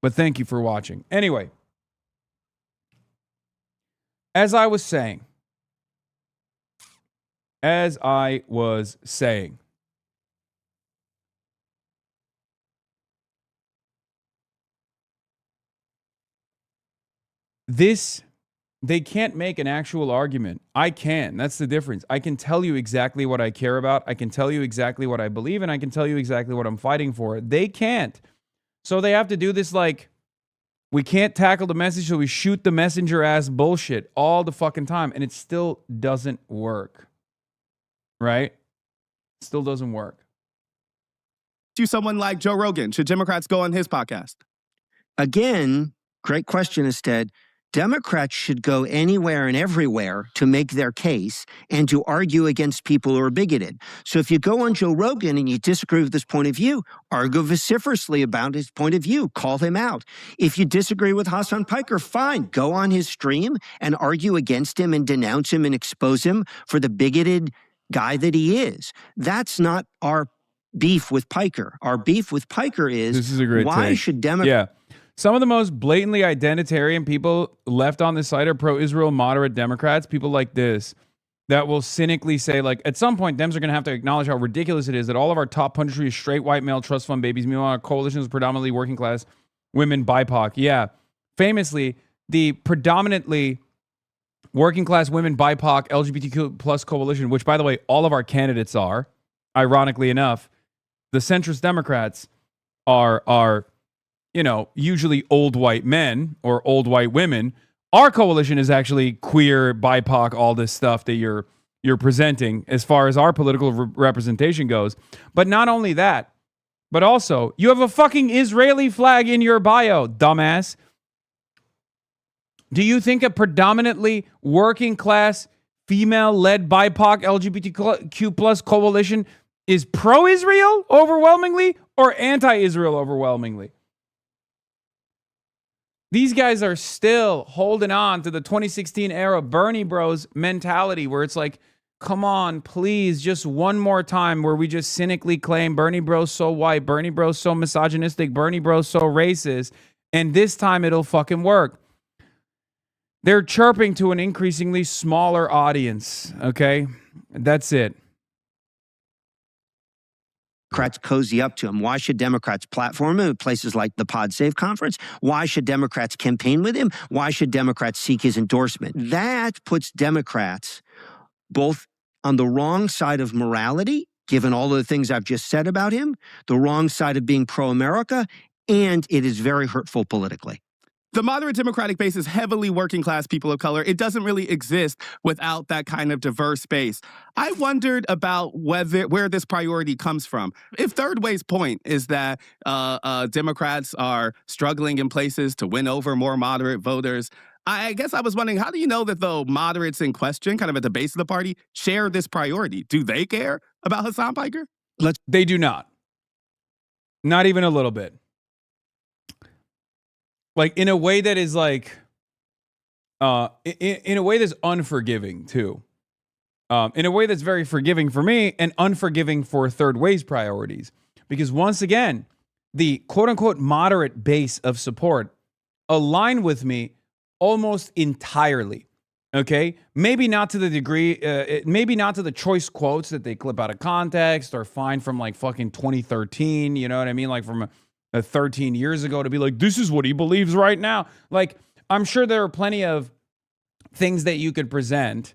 [SPEAKER 1] But thank you for watching. Anyway. As I was saying, they can't make an actual argument. I can. That's the difference. I can tell you exactly what I care about. I can tell you exactly what I believe, and I can tell you exactly what I'm fighting for. They can't. So they have to do this like, we can't tackle the message, so we shoot the messenger ass bullshit all the fucking time. And it still doesn't work. Right? Still doesn't work.
[SPEAKER 3] To someone like Joe Rogan, should Democrats go on his podcast?
[SPEAKER 2] Again, great question, Ested. Democrats should go anywhere and everywhere to make their case and to argue against people who are bigoted. So if you go on Joe Rogan and you disagree with his point of view, argue vociferously about his point of view, call him out. If you disagree with Hasan Piker, fine, go on his stream and argue against him and denounce him and expose him for the bigoted guy that he is. That's not our beef with Piker. Our beef with Piker is,
[SPEAKER 1] this is a great
[SPEAKER 2] why
[SPEAKER 1] take.
[SPEAKER 2] should Democrats...
[SPEAKER 1] Yeah. Some of the most blatantly identitarian people left on the site are pro-Israel moderate Democrats, people like this, that will cynically say, like, at some point, Dems are going to have to acknowledge how ridiculous it is that all of our top punditry is straight white male trust fund babies. Meanwhile, our coalition is predominantly working class women BIPOC. Yeah. Famously, the predominantly working class women BIPOC LGBTQ plus coalition, which, by the way, all of our candidates are, ironically enough, the centrist Democrats are usually old white men or old white women. Our coalition is actually queer, BIPOC, all this stuff that you're presenting as far as our political representation goes. But not only that, but also you have a fucking Israeli flag in your bio, dumbass. Do you think a predominantly working class, female-led BIPOC LGBTQ plus coalition is pro-Israel overwhelmingly or anti-Israel overwhelmingly? These guys are still holding on to the 2016 era Bernie Bros mentality where it's like, come on, please, just one more time where we just cynically claim Bernie Bros so white, Bernie Bros so misogynistic, Bernie Bros so racist, and this time it'll fucking work. They're chirping to an increasingly smaller audience, okay? That's it.
[SPEAKER 2] Democrats cozy up to him. Why should Democrats platform him at places like the Pod Save conference? Why should Democrats campaign with him? Why should Democrats seek his endorsement? That puts Democrats both on the wrong side of morality, given all of the things I've just said about him, the wrong side of being pro-America, and it is very hurtful politically.
[SPEAKER 3] The moderate Democratic base is heavily working class people of color. It doesn't really exist without that kind of diverse base. I wondered about where this priority comes from. If Third Way's point is that Democrats are struggling in places to win over more moderate voters, I guess I was wondering, how do you know that the moderates in question, kind of at the base of the party, share this priority? Do they care about Hasan Piker?
[SPEAKER 1] They do not. Not even a little bit. Like, in a way that is like, in a way that's unforgiving, too. In a way that's very forgiving for me and unforgiving for Third Way's priorities. Because once again, the quote-unquote moderate base of support align with me almost entirely. Okay? Maybe not to the degree, maybe not to the choice quotes that they clip out of context or find from like fucking 2013, you know what I mean? Like from 13 years ago to be like, this is what he believes right now. Like, I'm sure there are plenty of things that you could present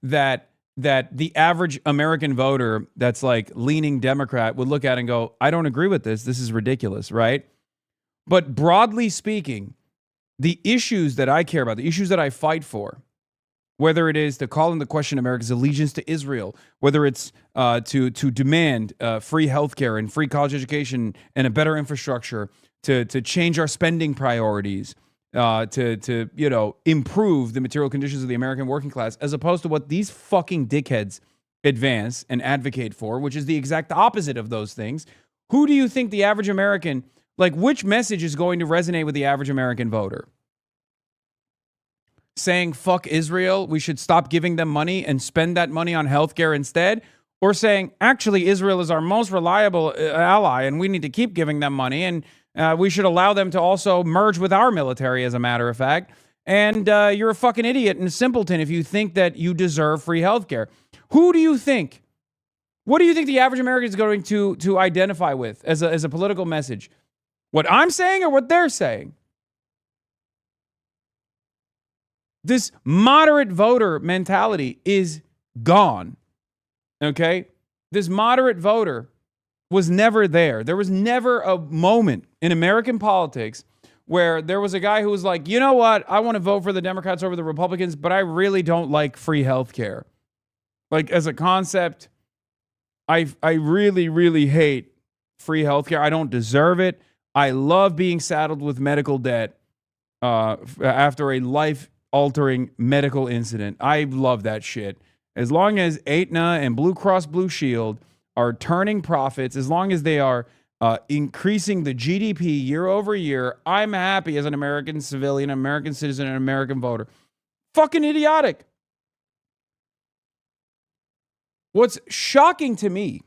[SPEAKER 1] that the average American voter that's like leaning Democrat would look at and go, I don't agree with this. This is ridiculous, right? But broadly speaking, the issues that I care about, the issues that I fight for, whether it is to call into question America's allegiance to Israel, whether it's to demand free healthcare and free college education and a better infrastructure, to change our spending priorities, to improve the material conditions of the American working class, as opposed to what these fucking dickheads advance and advocate for, which is the exact opposite of those things. Who do you think the average American, like, which message is going to resonate with the average American voter? Saying, fuck Israel, we should stop giving them money and spend that money on healthcare instead? Or saying, actually, Israel is our most reliable ally and we need to keep giving them money and we should allow them to also merge with our military, as a matter of fact. And you're a fucking idiot and a simpleton if you think that you deserve free healthcare. Who do you think? What do you think the average American is going to identify with as a political message? What I'm saying or what they're saying? This moderate voter mentality is gone, okay? This moderate voter was never there. There was never a moment in American politics where there was a guy who was like, you know what? I want to vote for the Democrats over the Republicans, but I really don't like free health care. Like, as a concept, I really, really hate free health care. I don't deserve it. I love being saddled with medical debt after a life-altering medical incident. I love that shit. As long as Aetna and Blue Cross Blue Shield are turning profits, as long as they are increasing the GDP year over year, I'm happy as an American civilian, American citizen, and American voter. Fucking idiotic. What's shocking to me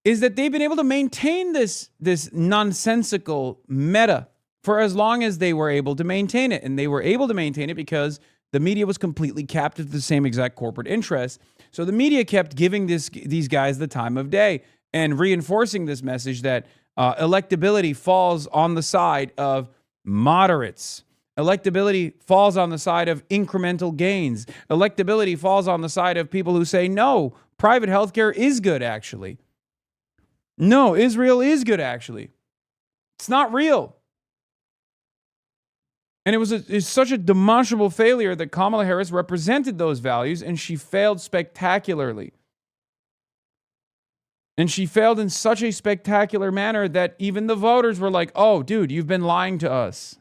[SPEAKER 1] is that they've been able to maintain this nonsensical meta for as long as they were able to maintain it. And they were able to maintain it because the media was completely captive to the same exact corporate interests. So the media kept giving these guys the time of day and reinforcing this message that electability falls on the side of moderates. Electability falls on the side of incremental gains. Electability falls on the side of people who say, no, private healthcare is good, actually. No, Israel is good, actually. It's not real. And it's such a demonstrable failure that Kamala Harris represented those values, and she failed spectacularly. And she failed in such a spectacular manner that even the voters were like, oh, dude, you've been lying to us.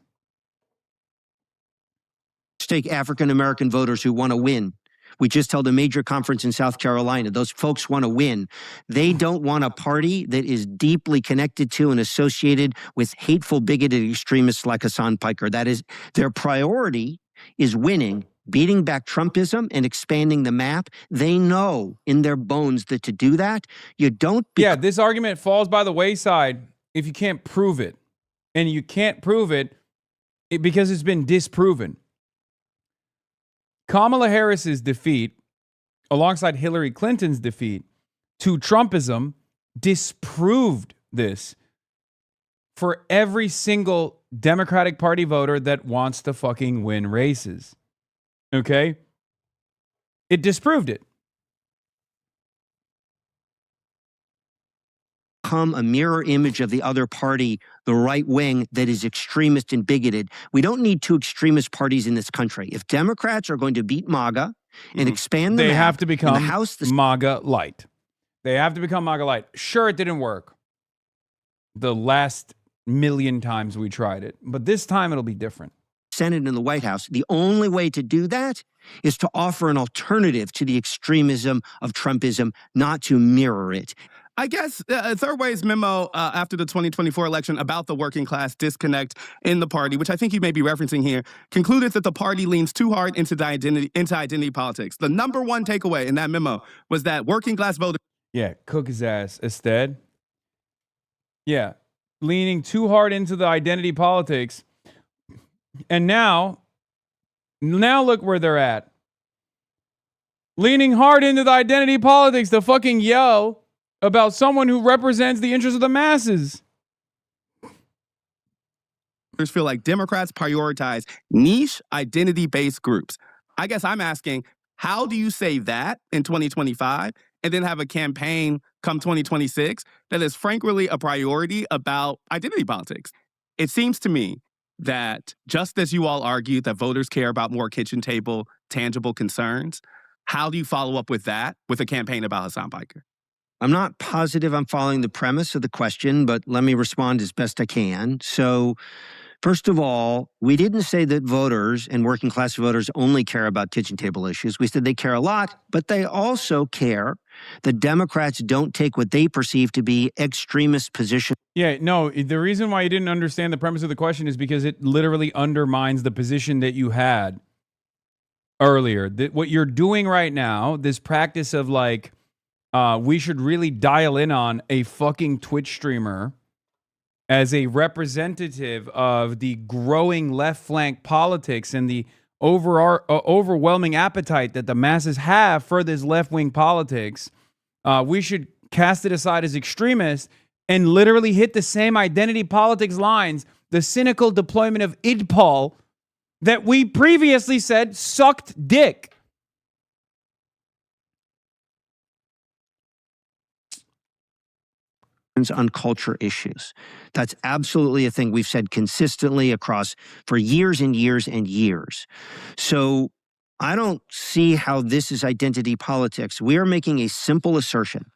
[SPEAKER 2] Take African-American voters who want to win. We just held a major conference in South Carolina. Those folks want to win. They don't want a party that is deeply connected to and associated with hateful, bigoted extremists like Hasan Piker. That is, their priority is winning, beating back Trumpism and expanding the map. They know in their bones that to do that, you don't...
[SPEAKER 1] Yeah, this argument falls by the wayside if you can't prove it. And you can't prove it because it's been disproven. Kamala Harris's defeat, alongside Hillary Clinton's defeat to Trumpism, disproved this for every single Democratic Party voter that wants to fucking win races. Okay? It disproved it.
[SPEAKER 2] Become a mirror image of the other party, the right wing that is extremist and bigoted. We don't need two extremist parties in this country. If Democrats are going to beat MAGA and expand the
[SPEAKER 1] they
[SPEAKER 2] map,
[SPEAKER 1] have to become
[SPEAKER 2] the House,
[SPEAKER 1] MAGA light. They have to become MAGA light. Sure, it didn't work the last million times we tried it, but this time it'll be different.
[SPEAKER 2] Senate and the White House. The only way to do that is to offer an alternative to the extremism of Trumpism, not to mirror it.
[SPEAKER 3] I guess Third Way's memo after the 2024 election about the working class disconnect in the party, which I think you may be referencing here, concluded that the party leans too hard into identity politics. The number one takeaway in that memo was that working class voters...
[SPEAKER 1] Yeah, cook his ass instead. Yeah, leaning too hard into the identity politics. And now look where they're at. Leaning hard into the identity politics to fucking yell about someone who represents the interests of the masses.
[SPEAKER 3] Feel like Democrats prioritize niche identity-based groups. I guess I'm asking, how do you say that in 2025 and then have a campaign come 2026 that is frankly a priority about identity politics? It seems to me that just as you all argued that voters care about more kitchen table, tangible concerns, how do you follow up with that with a campaign about Hasan Piker?
[SPEAKER 2] I'm not positive I'm following the premise of the question, but let me respond as best I can. So, first of all, we didn't say that voters and working class voters only care about kitchen table issues. We said they care a lot, but they also care that Democrats don't take what they perceive to be extremist positions.
[SPEAKER 1] Yeah, no, the reason why you didn't understand the premise of the question is because it literally undermines the position that you had earlier. That what you're doing right now, this practice of like, we should really dial in on a fucking Twitch streamer as a representative of the growing left flank politics and the overwhelming appetite that the masses have for this left-wing politics. We should cast it aside as extremists and literally hit the same identity politics lines, the cynical deployment of IDPOL that we previously said sucked dick.
[SPEAKER 2] On culture issues. That's absolutely a thing we've said consistently across for years and years and years. So I don't see how this is identity politics. We are making a simple assertion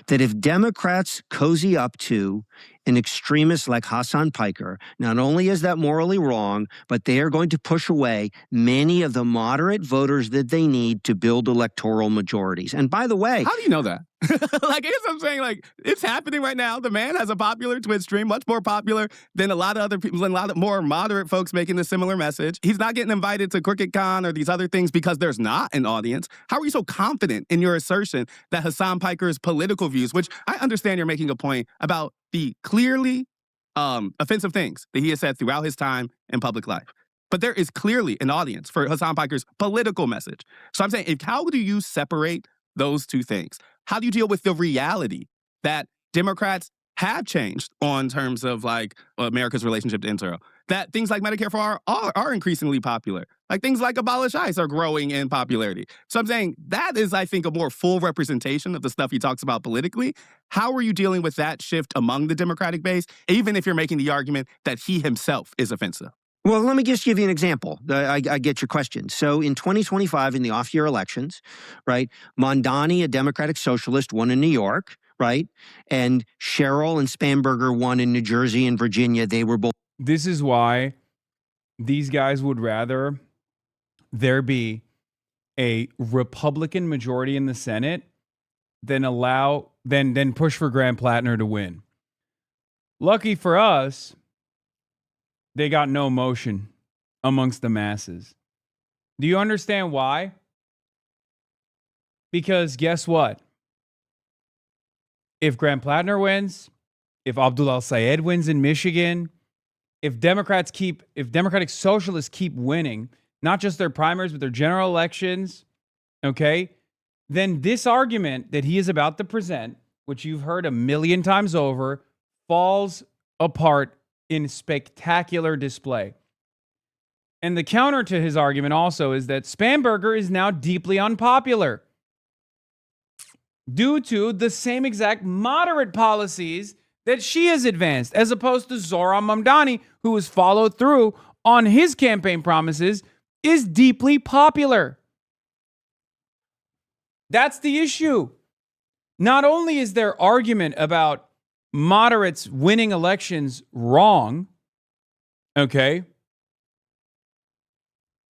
[SPEAKER 2] that if Democrats cozy up to an extremist like Hasan Piker, not only is that morally wrong, but they are going to push away many of the moderate voters that they need to build electoral majorities. And by the way...
[SPEAKER 3] How do you know that? Like, I guess I'm saying, like, it's happening right now. The man has a popular Twitch stream, much more popular than a lot of other people and a lot of more moderate folks making a similar message. He's not getting invited to CrookedCon or these other things because there's not an audience. How are you so confident in your assertion that Hasan Piker's political views, which I understand you're making a point about the clearly offensive things that he has said throughout his time in public life. But there is clearly an audience for Hasan Piker's political message. So I'm saying, how do you separate those two things? How do you deal with the reality that Democrats have changed on terms of like America's relationship to Israel? that things like Medicare for All are increasingly popular. Like things like Abolish ICE are growing in popularity. So I'm saying that is, I think, a more full representation of the stuff he talks about politically. How are you dealing with that shift among the Democratic base, even if you're making the argument that he himself is offensive?
[SPEAKER 2] Well, let me just give you an example. I get your question. So in 2025, in the off-year elections, right, Mondani, a Democratic socialist, won in New York, right? And Sherrill and Spanberger won in New Jersey and Virginia. They were both.
[SPEAKER 1] This is why these guys would rather there be a Republican majority in the Senate than push for Graham Plattner to win. Lucky for us, they got no motion amongst the masses. Do you understand why? Because guess what? If Graham Plattner wins, if Abdul Al-Sayed wins in Michigan, if Democratic Socialists keep winning, not just their primaries, but their general elections, okay, then this argument that he is about to present, which you've heard a million times over, falls apart in spectacular display. And the counter to his argument also is that Spanberger is now deeply unpopular due to the same exact moderate policies that she has advanced, as opposed to Zohran Mamdani, who has followed through on his campaign promises, is deeply popular. That's the issue. Not only is their argument about moderates winning elections wrong, okay?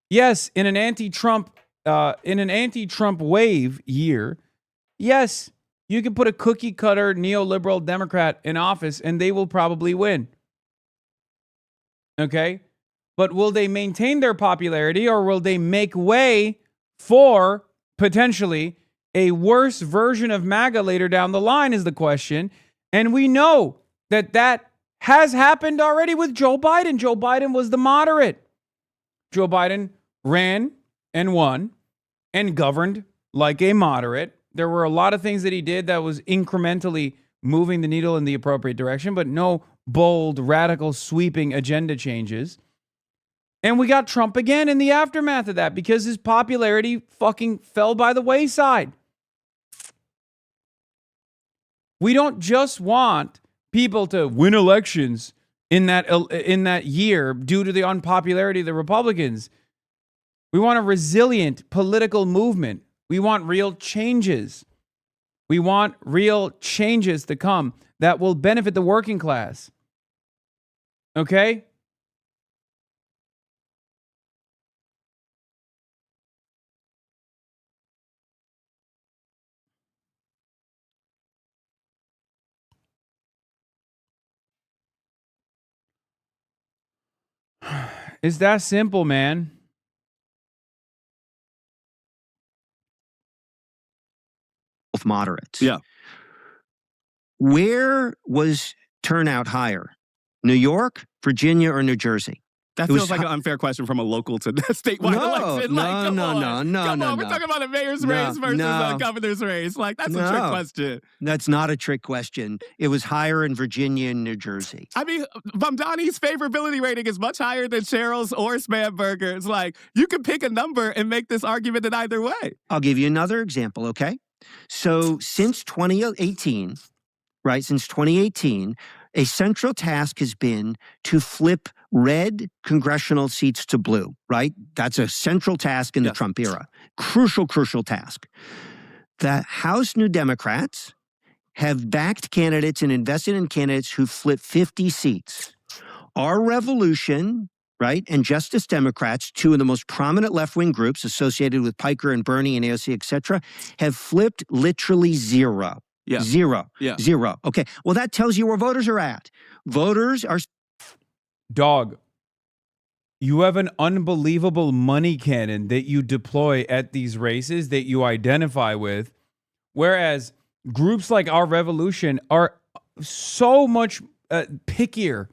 [SPEAKER 1] Yes, in an anti-Trump wave year, yes, you can put a cookie-cutter neoliberal Democrat in office and they will probably win. Okay? But will they maintain their popularity, or will they make way for potentially a worse version of MAGA later down the line is the question. And we know that that has happened already with Joe Biden. Joe Biden was the moderate. Joe Biden ran and won and governed like a moderate. There were a lot of things that he did that was incrementally moving the needle in the appropriate direction, but no bold, radical, sweeping agenda changes. And we got Trump again in the aftermath of that because his popularity fucking fell by the wayside. We don't just want people to win elections in that year due to the unpopularity of the Republicans. We want a resilient political movement. We want real changes. We want real changes to come that will benefit the working class. Okay? It's that simple, man.
[SPEAKER 2] Both moderates.
[SPEAKER 3] Yeah.
[SPEAKER 2] Where was turnout higher? New York, Virginia, or New Jersey?
[SPEAKER 3] That feels like an unfair question from a local to statewide election.
[SPEAKER 2] No.
[SPEAKER 3] Come on. We're talking about a mayor's race versus a governor's race. Like, that's a trick question.
[SPEAKER 2] That's not a trick question. It was higher in Virginia and New Jersey.
[SPEAKER 3] I mean, Mamdani's favorability rating is much higher than Sherrill's or Spanberger's. Like, you can pick a number and make this argument in either way.
[SPEAKER 2] I'll give you another example, okay? So since 2018, right, a central task has been to flip red congressional seats to blue, right? That's a central task in the Trump era. Crucial task. The House New Democrats have backed candidates and invested in candidates who flip 50 seats. Our Revolution, right, and Justice Democrats, two of the most prominent left-wing groups associated with Piker and Bernie and AOC, et cetera, have flipped literally zero.
[SPEAKER 3] Yeah.
[SPEAKER 2] Zero.
[SPEAKER 3] Yeah.
[SPEAKER 2] Zero. Okay. Well, that tells you where voters are at. Voters are...
[SPEAKER 1] Dog, you have an unbelievable money cannon that you deploy at these races that you identify with, whereas groups like Our Revolution are so much pickier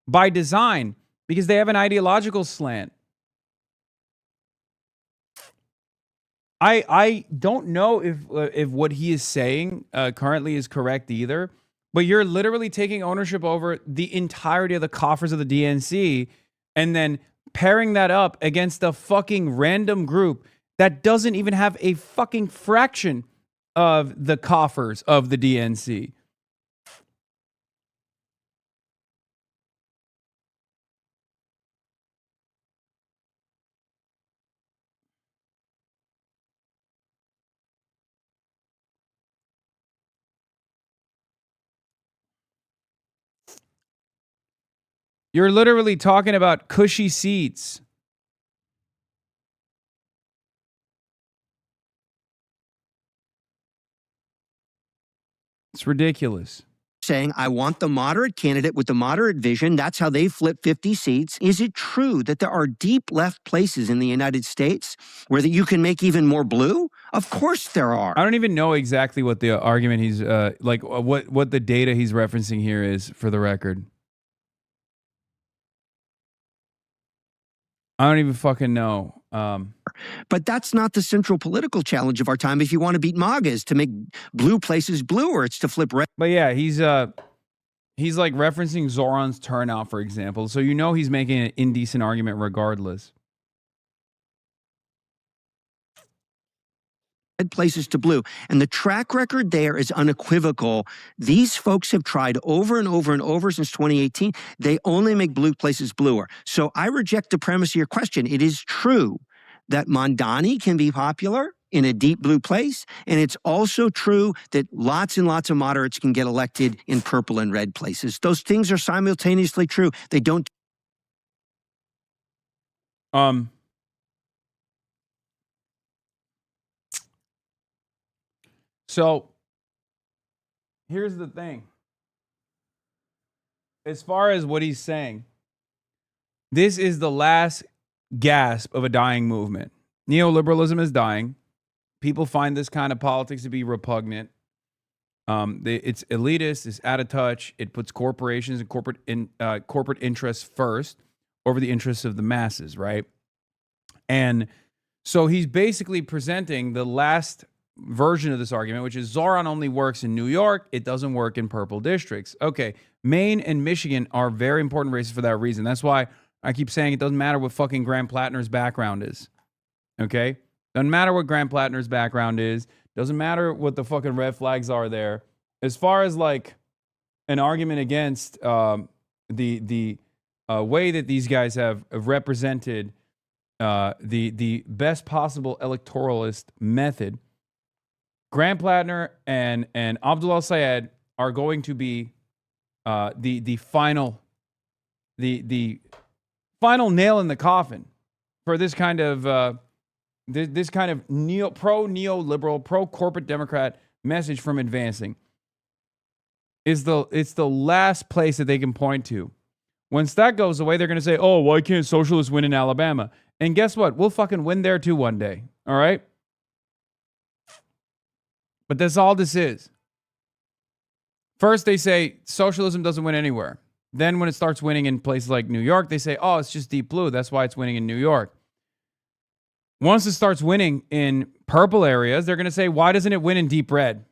[SPEAKER 1] by design because they have an ideological slant. I don't know if what he is saying currently is correct either, but you're literally taking ownership over the entirety of the coffers of the DNC and then pairing that up against a fucking random group that doesn't even have a fucking fraction of the coffers of the DNC. You're literally talking about cushy seats. It's ridiculous.
[SPEAKER 2] Saying, I want the moderate candidate with the moderate vision. That's how they flip 50 seats. Is it true that there are deep left places in the United States where that you can make even more blue? Of course there are.
[SPEAKER 1] I don't even know exactly what the argument he's what the data he's referencing here is, for the record. I don't even fucking know.
[SPEAKER 2] But that's not the central political challenge of our time. If you want to beat MAGA, is to make blue places bluer. It's to flip red.
[SPEAKER 1] But yeah, he's like referencing Zoran's turnout, for example. So you know he's making an indecent argument regardless.
[SPEAKER 2] Places to blue. And the track record there is unequivocal. These folks have tried over and over and over since 2018. They only make blue places bluer. So I reject the premise of your question. It is true that Mondani can be popular in a deep blue place. And it's also true that lots and lots of moderates can get elected in purple and red places. Those things are simultaneously true. They don't.
[SPEAKER 1] So here's the thing. As far as what he's saying, this is the last gasp of a dying movement. Neoliberalism is dying. People find this kind of politics to be repugnant. It's elitist. It's out of touch. It puts corporations and corporate interests first over the interests of the masses, right? And so he's basically presenting the last version of this argument, which is Zoran only works in New York. It doesn't work in purple districts. Okay, Maine and Michigan are very important races for that reason. That's why I keep saying it doesn't matter what fucking Graham Plattner's background is. Okay? Doesn't matter what Graham Plattner's background is. Doesn't matter what the fucking red flags are there. As far as like an argument against the way that these guys have represented the best possible electoralist method, Graham Plattner and Abdul Al-Sayed are going to be the final nail in the coffin for this kind of pro-neoliberal, pro-corporate Democrat message from advancing. It's the last place that they can point to. Once that goes away, they're going to say, oh, why can't socialists win in Alabama? And guess what? We'll fucking win there too one day. All right? But that's all this is. First, they say socialism doesn't win anywhere. Then when it starts winning in places like New York, they say, oh, it's just deep blue. That's why it's winning in New York. Once it starts winning in purple areas, they're going to say, why doesn't it win in deep red?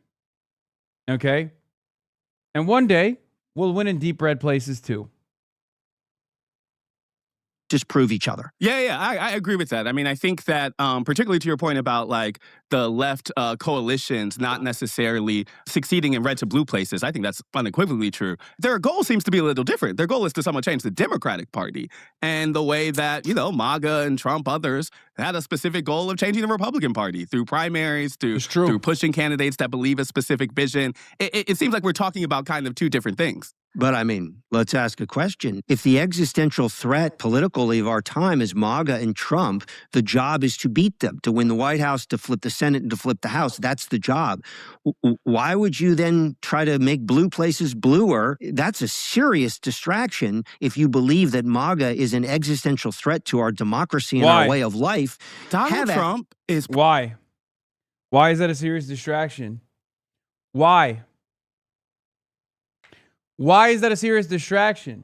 [SPEAKER 1] Okay? And one day, we'll win in deep red places too.
[SPEAKER 2] Disprove each other.
[SPEAKER 3] Yeah, I agree with that. I mean, I think that particularly to your point about like the left coalitions not necessarily succeeding in red to blue places, I think that's unequivocally true. Their goal seems to be a little different. Their goal is to somewhat change the Democratic Party, and the way that, you know, MAGA and Trump, others had a specific goal of changing the Republican Party through primaries, through pushing candidates that believe a specific vision. It seems like we're talking about kind of two different things.
[SPEAKER 2] But I mean, let's ask a question. If the existential threat politically of our time is MAGA and Trump, the job is to beat them, to win the White House, to flip the Senate, and to flip the House. That's the job. Why would you then try to make blue places bluer? That's a serious distraction if you believe that MAGA is an existential threat to our democracy and our way of life.
[SPEAKER 3] Donald Trump is...
[SPEAKER 1] Why? Why is that a serious distraction? Why? Why is that a serious distraction?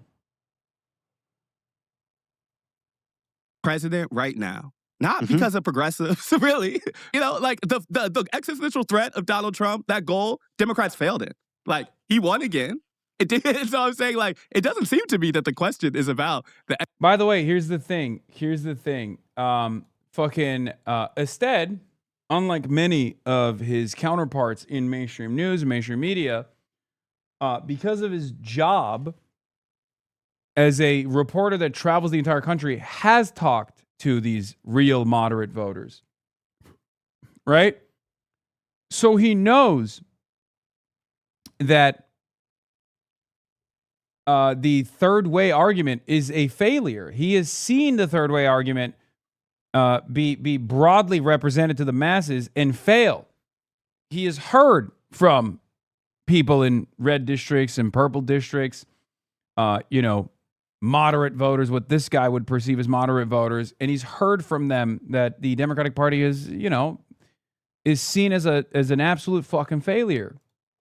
[SPEAKER 3] President right now. Not because of progressives, really. You know, like the existential threat of Donald Trump, that goal, Democrats failed it. Like, he won again. So I'm saying, like, it doesn't seem to me that the question is about the.
[SPEAKER 1] By the way, here's the thing. Fucking Ested, unlike many of his counterparts in mainstream news and mainstream media, because of his job as a reporter that travels the entire country, has talked to these real moderate voters. Right? So he knows that the third way argument is a failure. He has seen the third way argument be broadly represented to the masses and fail. He has heard from people in red districts and purple districts, moderate voters, what this guy would perceive as moderate voters, and he's heard from them that the Democratic Party is seen as an absolute fucking failure.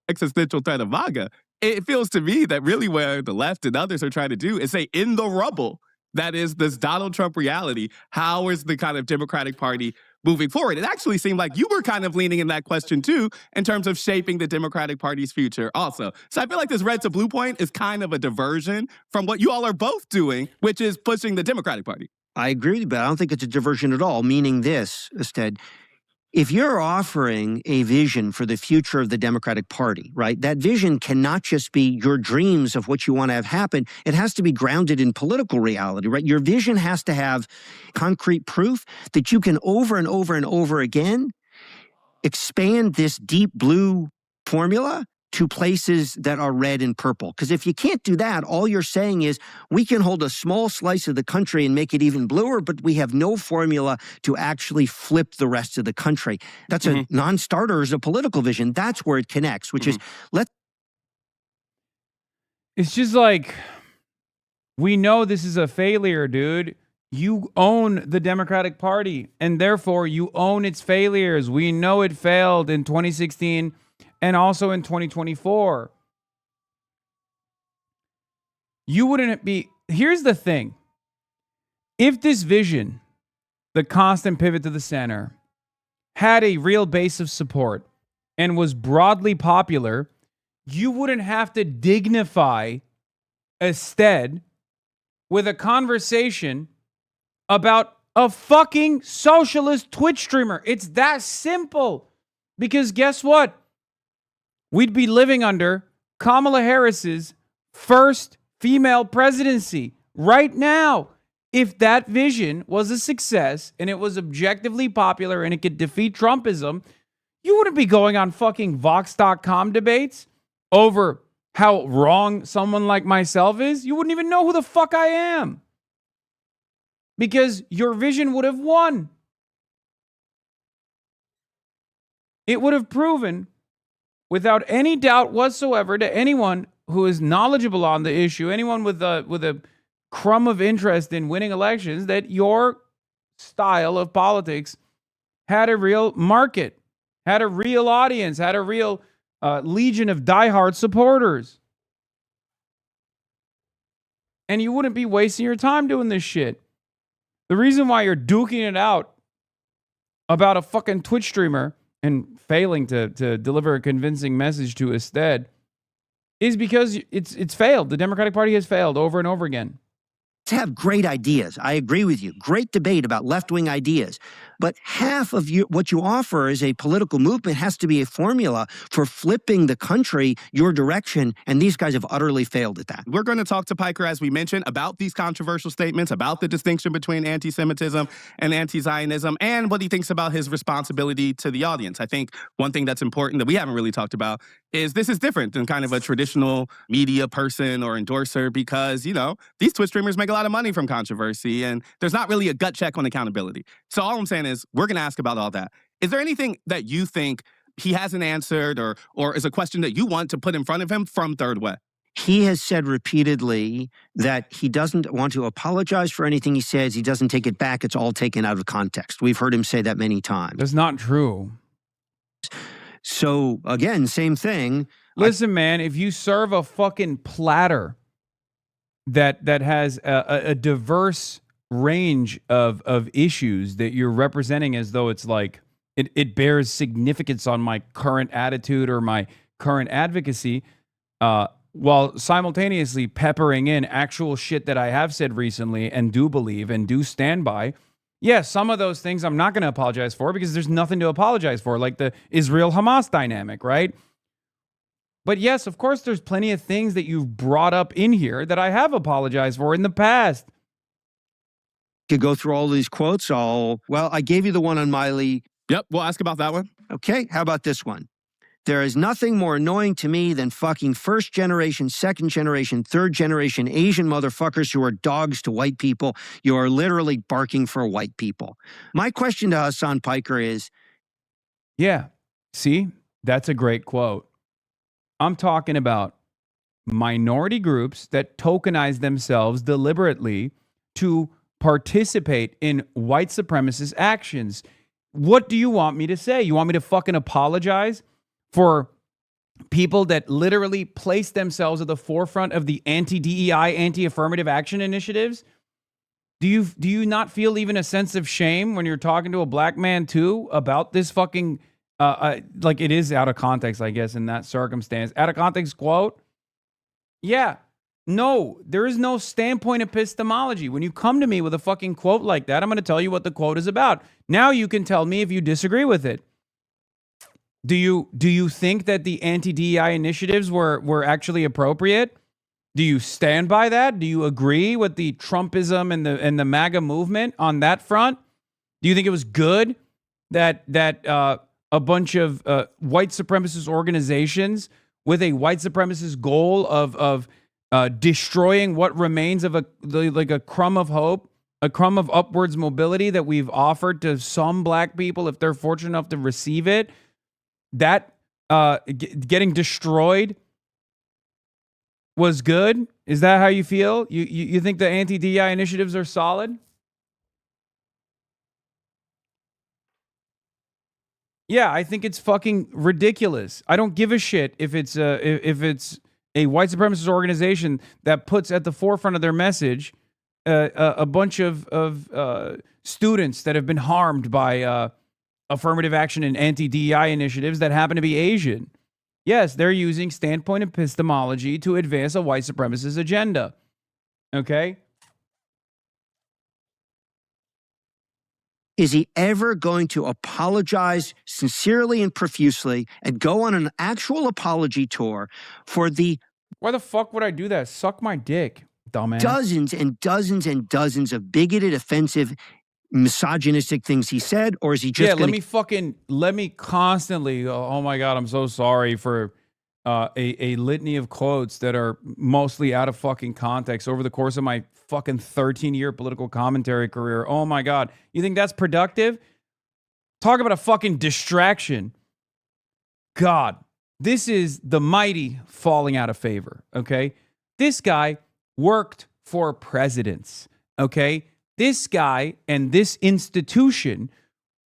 [SPEAKER 3] Existential threat of MAGA. It feels to me that really where the left and others are trying to do is say, in the rubble, that is this Donald Trump reality, how is the kind of Democratic Party moving forward? It actually seemed like you were kind of leaning in that question too, in terms of shaping the Democratic Party's future also. So I feel like this red to blue point is kind of a diversion from what you all are both doing, which is pushing the Democratic Party.
[SPEAKER 2] I agree with you, but I don't think it's a diversion at all, meaning this, instead. If you're offering a vision for the future of the Democratic Party, right, that vision cannot just be your dreams of what you want to have happen. It has to be grounded in political reality, right? Your vision has to have concrete proof that you can over and over and over again expand this deep blue formula to places that are red and purple. Because if you can't do that, all you're saying is we can hold a small slice of the country and make it even bluer, but we have no formula to actually flip the rest of the country. That's a non-starter as a political vision. That's where it connects, which is
[SPEAKER 1] It's just like, we know this is a failure, dude. You own the Democratic Party, and therefore you own its failures. We know it failed in 2016 and also in 2024. You wouldn't be... Here's the thing. If this vision, the constant pivot to the center, had a real base of support and was broadly popular, you wouldn't have to dignify Ested with a conversation about a fucking socialist Twitch streamer. It's that simple. Because guess what? We'd be living under Kamala Harris's first female presidency right now. If that vision was a success and it was objectively popular and it could defeat Trumpism, you wouldn't be going on fucking Vox.com debates over how wrong someone like myself is. You wouldn't even know who the fuck I am. Because your vision would have won. It would have proven without any doubt whatsoever to anyone who is knowledgeable on the issue, anyone with a crumb of interest in winning elections, that your style of politics had a real market, had a real audience, had a real legion of diehard supporters. And you wouldn't be wasting your time doing this shit. The reason why you're duking it out about a fucking Twitch streamer and failing to deliver a convincing message to Ested is because it's failed. The Democratic Party has failed over and over again.
[SPEAKER 2] Have great ideas. I agree with you. Great debate about left-wing ideas. But half of what you offer as a political movement has to be a formula for flipping the country your direction, and these guys have utterly failed at that.
[SPEAKER 3] We're going to talk to Piker, as we mentioned, about these controversial statements, about the distinction between anti-Semitism and anti-Zionism, and what he thinks about his responsibility to the audience. I think one thing that's important that we haven't really talked about is this is different than kind of a traditional media person or endorser because, these Twitch streamers make a lot of money from controversy, and there's not really a gut check on accountability. So all I'm saying is we're going to ask about all that. Is there anything that you think he hasn't answered or is a question that you want to put in front of him from Third Way?
[SPEAKER 2] He has said repeatedly that he doesn't want to apologize for anything he says. He doesn't take it back. It's all taken out of context. We've heard him say that many times.
[SPEAKER 1] That's not true.
[SPEAKER 2] So, again, same thing.
[SPEAKER 1] Listen, man, if you serve a fucking platter that has a diverse range of issues that you're representing as though it's like it bears significance on my current attitude or my current advocacy, while simultaneously peppering in actual shit that I have said recently and do believe and do stand by. Yes, some of those things I'm not going to apologize for because there's nothing to apologize for, like the Israel-Hamas dynamic, right? But yes, of course, there's plenty of things that you've brought up in here that I have apologized for in the past.
[SPEAKER 2] Could go through all these quotes. Well, I gave you the one on Miley.
[SPEAKER 3] Yep, we'll ask about that one.
[SPEAKER 2] Okay, how about this one? There is nothing more annoying to me than fucking first generation, second generation, third generation Asian motherfuckers who are dogs to white people. You are literally barking for white people. My question to Hasan Piker is...
[SPEAKER 1] Yeah, see, that's a great quote. I'm talking about minority groups that tokenize themselves deliberately to participate in white supremacist actions. What do you want me to say? You want me to fucking apologize for people that literally place themselves at the forefront of the anti-DEI, anti-affirmative action initiatives? Do you not feel even a sense of shame when you're talking to a black man too about this fucking like it is out of context, I guess, in that circumstance. Out of context quote? Yeah. No, there is no standpoint epistemology. When you come to me with a fucking quote like that, I'm going to tell you what the quote is about. Now you can tell me if you disagree with it. Do you think that the anti-DEI initiatives were actually appropriate? Do you stand by that? Do you agree with the Trumpism and the MAGA movement on that front? Do you think it was good that a bunch of white supremacist organizations with a white supremacist goal of destroying what remains of a crumb of hope, a crumb of upwards mobility that we've offered to some black people if they're fortunate enough to receive it, that getting destroyed was good? Is that how you feel? You think the anti-DEI initiatives are solid? Yeah, I think it's fucking ridiculous. I don't give a shit if it's a white supremacist organization that puts at the forefront of their message a bunch of students that have been harmed by affirmative action and anti-DEI initiatives that happen to be Asian. Yes, they're using standpoint epistemology to advance a white supremacist agenda. Okay?
[SPEAKER 2] Is he ever going to apologize sincerely and profusely and go on an actual apology tour for the...
[SPEAKER 1] Why the fuck would I do that? Suck my dick, dumbass.
[SPEAKER 2] Dozens and dozens and dozens of bigoted, offensive, misogynistic things he said? Or is he just
[SPEAKER 1] let me constantly, oh my God, I'm so sorry for a litany of quotes that are mostly out of fucking context over the course of my fucking 13-year political commentary career. Oh my God. You think that's productive? Talk about a fucking distraction. God, this is the mighty falling out of favor, okay? This guy worked for presidents, okay? This guy and this institution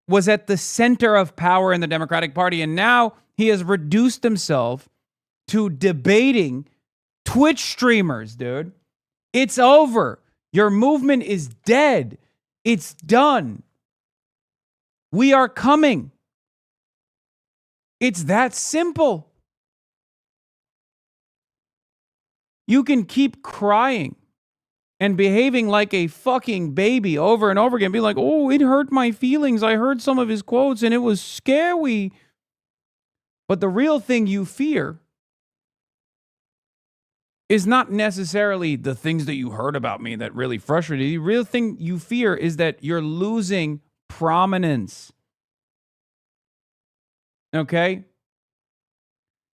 [SPEAKER 1] was at the center of power in the Democratic Party, and now he has reduced himself to debating Twitch streamers, dude. It's over. Your movement is dead. It's done. We are coming. It's that simple. You can keep crying and behaving like a fucking baby over and over again. Be like, oh, it hurt my feelings. I heard some of his quotes and it was scary. But the real thing you fear is not necessarily the things that you heard about me that really frustrated you. The real thing you fear is that you're losing prominence. Okay?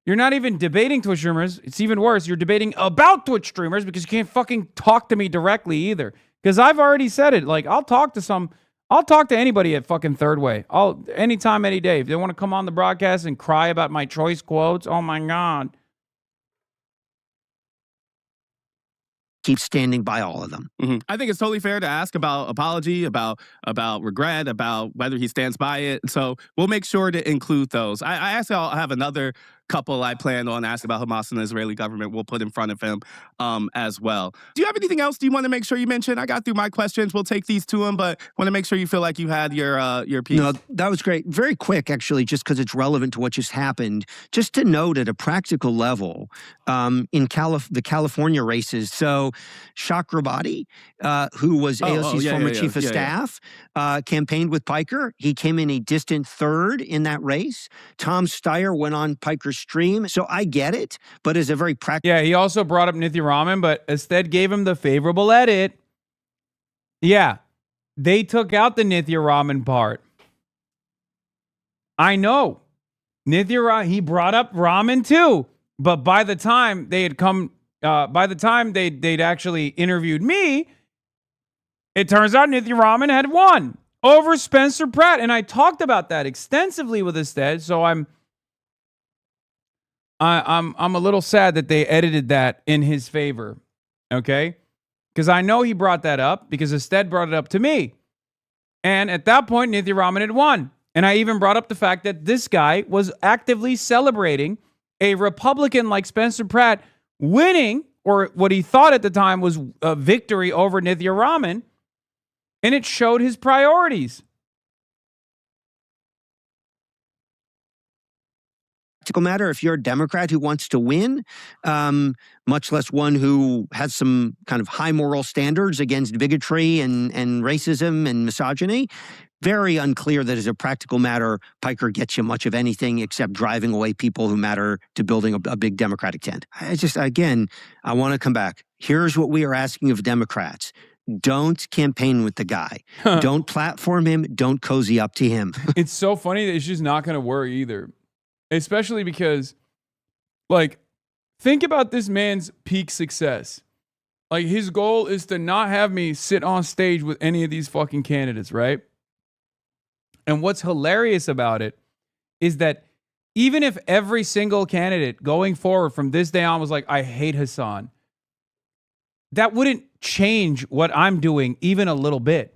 [SPEAKER 1] You're not even debating Twitch streamers. It's even worse. You're debating about Twitch streamers because you can't fucking talk to me directly either. Because I've already said it. Like, I'll talk to anybody at fucking Third Way. Anytime, any day. If they want to come on the broadcast and cry about my choice quotes, oh my God.
[SPEAKER 2] Keep standing by all of them.
[SPEAKER 3] Mm-hmm. I think it's totally fair to ask about apology, about regret, about whether he stands by it. So we'll make sure to include those. I actually I'll have another couple I plan on asking about Hamas and the Israeli government we'll put in front of him as well. Do you have anything else you want to make sure you mention? I got through my questions. We'll take these to him, but want to make sure you feel like you had your piece.
[SPEAKER 2] No, that was great. Very quick, actually, just because it's relevant to what just happened. Just to note at a practical level, in the California races, so Chakrabarti, who was AOC's former chief of staff, campaigned with Piker. He came in a distant third in that race. Tom Steyer went on Piker's stream. So I get it, but as a very practical...
[SPEAKER 1] Yeah, he also brought up Nithya Raman, but instead gave him the favorable edit. Yeah, they took out the Nithya Raman part. I know. He brought up Raman too, but by the time they had come, by the time they'd actually interviewed me, it turns out Nithya Raman had won over Spencer Pratt, and I talked about that extensively with Ested. So I'm a little sad that they edited that in his favor, okay? Because I know he brought that up because Ested brought it up to me, and at that point, Nithya Raman had won. And I even brought up the fact that this guy was actively celebrating a Republican like Spencer Pratt winning, or what he thought at the time was a victory over Nithya Raman, and it showed his priorities.
[SPEAKER 2] Practical matter, if you're a Democrat who wants to win, much less one who has some kind of high moral standards against bigotry and racism and misogyny, very unclear that as a practical matter, Piker gets you much of anything except driving away people who matter to building a big Democratic tent. I want to come back. Here's what we are asking of Democrats. Don't campaign with the guy. Don't platform him. Don't cozy up to him.
[SPEAKER 1] It's so funny that it's just not going to work either. Especially because, like, think about this man's peak success. Like, his goal is to not have me sit on stage with any of these fucking candidates, right? And what's hilarious about it is that even if every single candidate going forward from this day on was like, I hate Hasan, that wouldn't change what I'm doing even a little bit,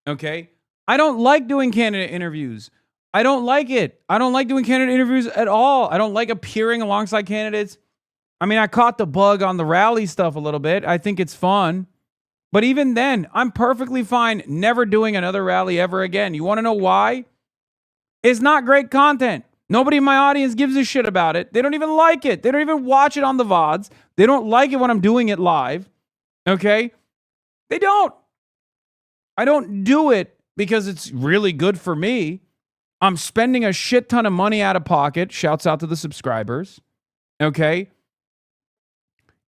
[SPEAKER 1] okay? I don't like doing candidate interviews. I don't like it. I don't like doing candidate interviews at all. I don't like appearing alongside candidates. I mean, I caught the bug on the rally stuff a little bit. I think it's fun. But even then, I'm perfectly fine never doing another rally ever again. You want to know why? It's not great content. Nobody in my audience gives a shit about it. They don't even like it. They don't even watch it on the VODs. They don't like it when I'm doing it live. Okay? They don't. I don't do it because it's really good for me. I'm spending a shit ton of money out of pocket. Shouts out to the subscribers. Okay?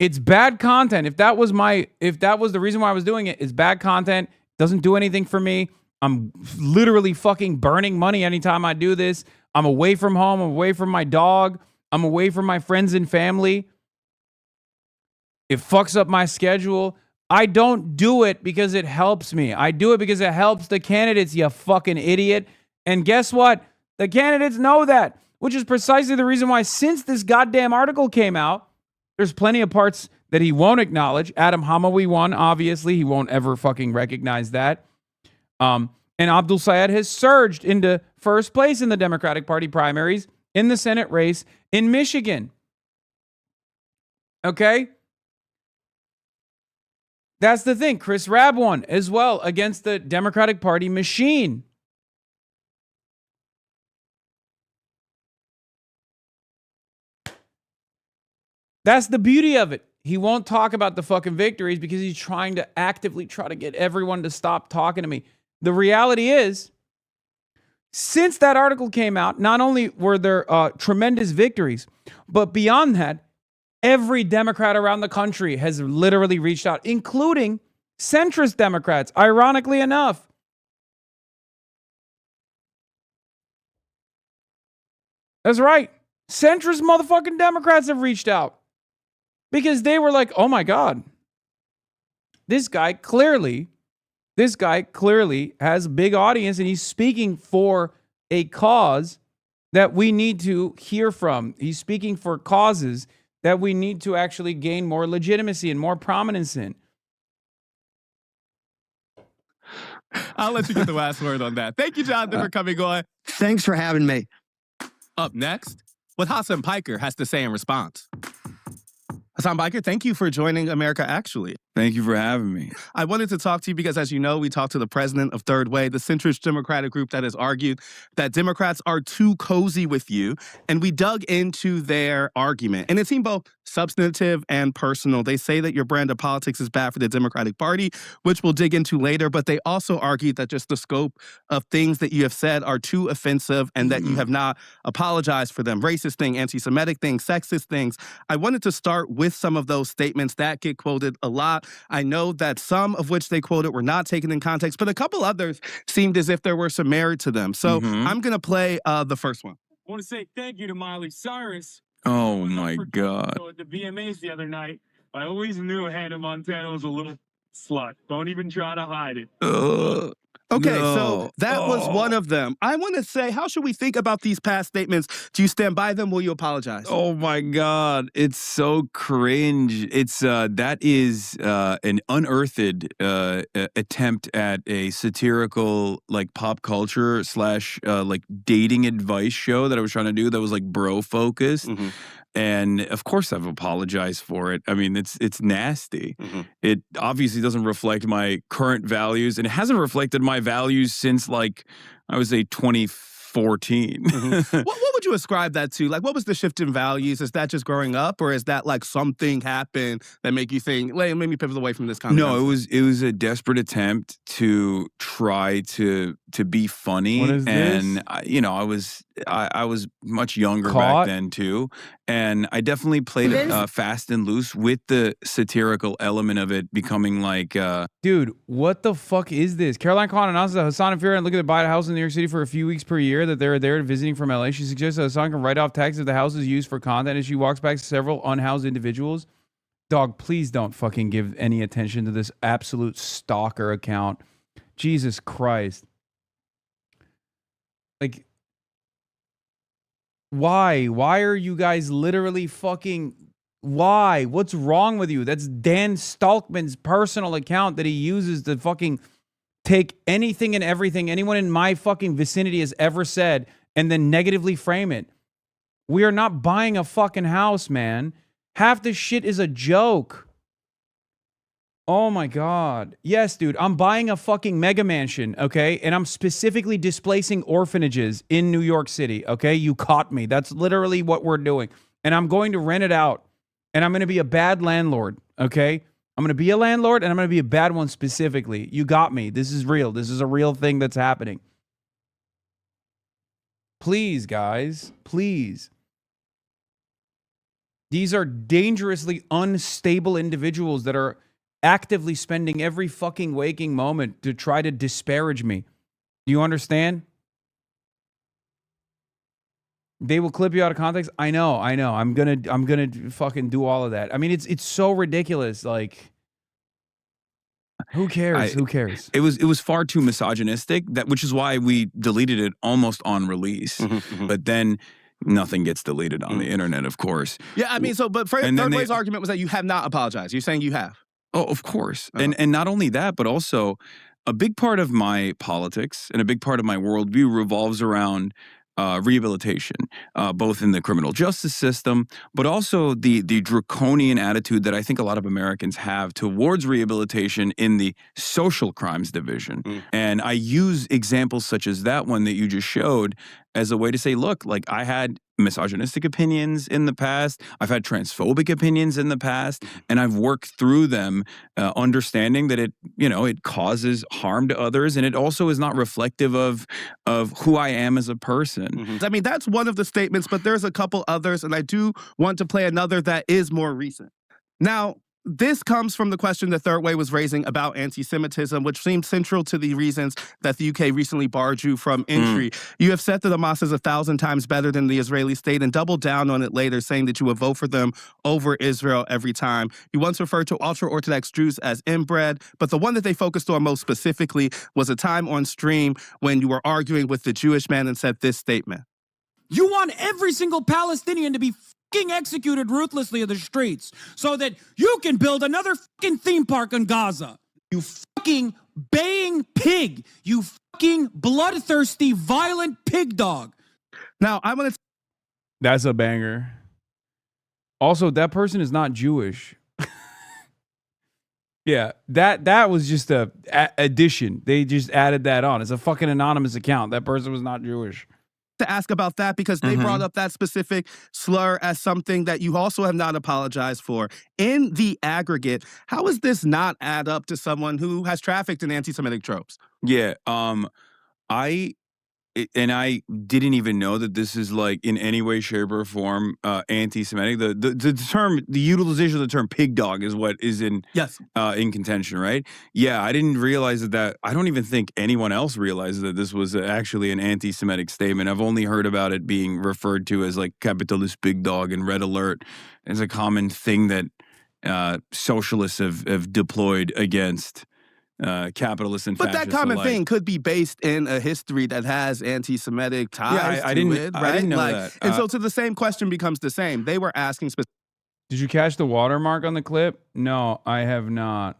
[SPEAKER 1] It's bad content. If that was the reason why I was doing it, it's bad content. Doesn't do anything for me. I'm literally fucking burning money anytime I do this. I'm away from home. I'm away from my dog. I'm away from my friends and family. It fucks up my schedule. I don't do it because it helps me. I do it because it helps the candidates, you fucking idiot. And guess what? The candidates know that, which is precisely the reason why since this goddamn article came out, there's plenty of parts that he won't acknowledge. Adam Hamawi won, obviously. He won't ever fucking recognize that. And Abdul Sayed has surged into first place in the Democratic Party primaries in the Senate race in Michigan. Okay? That's the thing. Chris Rabb won as well against the Democratic Party machine. That's the beauty of it. He won't talk about the fucking victories because he's trying to actively try to get everyone to stop talking to me. The reality is, since that article came out, not only were there tremendous victories, but beyond that, every Democrat around the country has literally reached out, including centrist Democrats, ironically enough. That's right. Centrist motherfucking Democrats have reached out. Because they were like, oh my God, this guy clearly has a big audience and he's speaking for a cause that we need to hear from. He's speaking for causes that we need to actually gain more legitimacy and more prominence in.
[SPEAKER 3] I'll let you get the last word on that. Thank you, Jonathan, for coming on.
[SPEAKER 2] Thanks for having me.
[SPEAKER 3] Up next, what Hasan Piker has to say in response. Hasan Piker, thank you for joining America Actually.
[SPEAKER 1] Thank you for having me.
[SPEAKER 3] I wanted to talk to you because, as you know, we talked to the president of Third Way, the centrist Democratic group that has argued that Democrats are too cozy with you. And we dug into their argument. And it seemed both substantive and personal. They say that your brand of politics is bad for the Democratic Party, which we'll dig into later. But they also argued that just the scope of things that you have said are too offensive and that you have not apologized for them. Racist things, anti-Semitic things, sexist things. I wanted to start with some of those statements that get quoted a lot. I know that some of which they quoted were not taken in context, but a couple others seemed as if there were some merit to them. So I'm going to play the first one.
[SPEAKER 4] I want to say thank you to Miley Cyrus.
[SPEAKER 1] Oh, my God.
[SPEAKER 4] At the VMAs the other night, I always knew Hannah Montana was a little slut. Don't even try to hide it.
[SPEAKER 3] Okay,
[SPEAKER 1] No.
[SPEAKER 3] so that was one of them. I want to say, how should we think about these past statements? Do you stand by them? Will you apologize?
[SPEAKER 1] Oh my God, it's so cringe. It's that is an unearthed attempt at a satirical like pop culture / like dating advice show that I was trying to do that was like bro focused. And of course I've apologized for it. I mean, it's nasty. It obviously doesn't reflect my current values, and it hasn't reflected my values since like I was 2014.
[SPEAKER 3] What would you ascribe that to? Like, what was the shift in values? Is that just growing up, or is that like something happened that make you think, "Let me pivot away from this conversation"?
[SPEAKER 1] No, it was a desperate attempt to try to be funny.
[SPEAKER 4] What is
[SPEAKER 1] and
[SPEAKER 4] this?
[SPEAKER 1] I was much younger
[SPEAKER 4] Caught?
[SPEAKER 1] back then too, and I definitely played it fast and loose with the satirical element of it becoming like
[SPEAKER 4] Dude, what the fuck is this? Caroline Khan announces that Hassan and Farah looking to buy a house in New York City for a few weeks per year, that they're there visiting from LA. She suggests that Hassan can write off taxes if the house is used for content, as she walks back several unhoused individuals. Dog, please don't fucking give any attention to this absolute stalker account. Jesus Christ. Like, why? Why are you guys literally fucking... Why? What's wrong with you? That's Dan Stalkman's personal account that he uses to fucking take anything and everything anyone in my fucking vicinity has ever said and then negatively frame it. We are not buying a fucking house, man. Half this shit is a joke. Oh my God. Yes, dude, I'm buying a fucking mega mansion, okay? And I'm specifically displacing orphanages in New York City, okay? You caught me. That's literally what we're doing. And I'm going to rent it out. And I'm going to be a bad landlord, okay? I'm going to be a landlord, and I'm going to be a bad one specifically. You got me. This is real. This is a real thing that's happening. Please, guys. Please. These are dangerously unstable individuals that are actively spending every fucking waking moment to try to disparage me. Do you understand? They will clip you out of context. I know. I'm gonna fucking do all of that. I mean, it's so ridiculous. Like, who cares? Who cares?
[SPEAKER 1] it was far too misogynistic, which is why we deleted it almost on release. But then nothing gets deleted on the internet, of course.
[SPEAKER 3] Yeah, I mean, but Third Way's argument was that you have not apologized. You're saying you have.
[SPEAKER 1] Oh, of course. And not only that, but also a big part of my politics and a big part of my worldview revolves around rehabilitation, both in the criminal justice system, but also the draconian attitude that I think a lot of Americans have towards rehabilitation in the social crimes division. And I use examples such as that one that you just showed as a way to say, look, like I had misogynistic opinions in the past. I've had transphobic opinions in the past, and I've worked through them, understanding that it causes harm to others, and it also is not reflective of who I am as a person.
[SPEAKER 3] I mean, that's one of the statements, but there's a couple others, and I do want to play another that is more recent. Now, this comes from the question that Third Way was raising about anti-Semitism, which seemed central to the reasons that the UK recently barred you from entry. You have said that Hamas is 1,000 times better than the Israeli state and doubled down on it later, saying that you would vote for them over Israel every time. You once referred to ultra-Orthodox Jews as inbred, but the one that they focused on most specifically was a time on stream when you were arguing with the Jewish man and said this statement.
[SPEAKER 5] You want every single Palestinian to be fucking executed ruthlessly in the streets so that you can build another fucking theme park in Gaza. You fucking baying pig. You fucking bloodthirsty, violent pig dog.
[SPEAKER 3] Now, I want to
[SPEAKER 1] That's a banger. Also, that person is not Jewish. Yeah, that was just a addition. They just added that on. It's a fucking anonymous account. That person was not Jewish.
[SPEAKER 3] To ask about that because they brought up that specific slur as something that you also have not apologized for. In the aggregate, how does this not add up to someone who has trafficked in anti-Semitic tropes?
[SPEAKER 1] Yeah, I didn't even know that this is like in any way, shape, or form anti-Semitic. The term, the utilization of the term "pig dog" is what is in contention, right? Yeah, I didn't realize that. I don't even think anyone else realized that this was actually an anti-Semitic statement. I've only heard about it being referred to as like capitalist pig dog and red alert as a common thing that socialists have deployed against. Capitalists and
[SPEAKER 3] but
[SPEAKER 1] fascists
[SPEAKER 3] that common
[SPEAKER 1] alike.
[SPEAKER 3] thing could be based in a history that has anti-Semitic ties
[SPEAKER 1] I
[SPEAKER 3] to
[SPEAKER 1] didn't,
[SPEAKER 3] it, right?
[SPEAKER 1] I didn't know that.
[SPEAKER 3] And so the same question becomes the same. They were asking
[SPEAKER 1] Did you catch the watermark on the clip? No, I have not.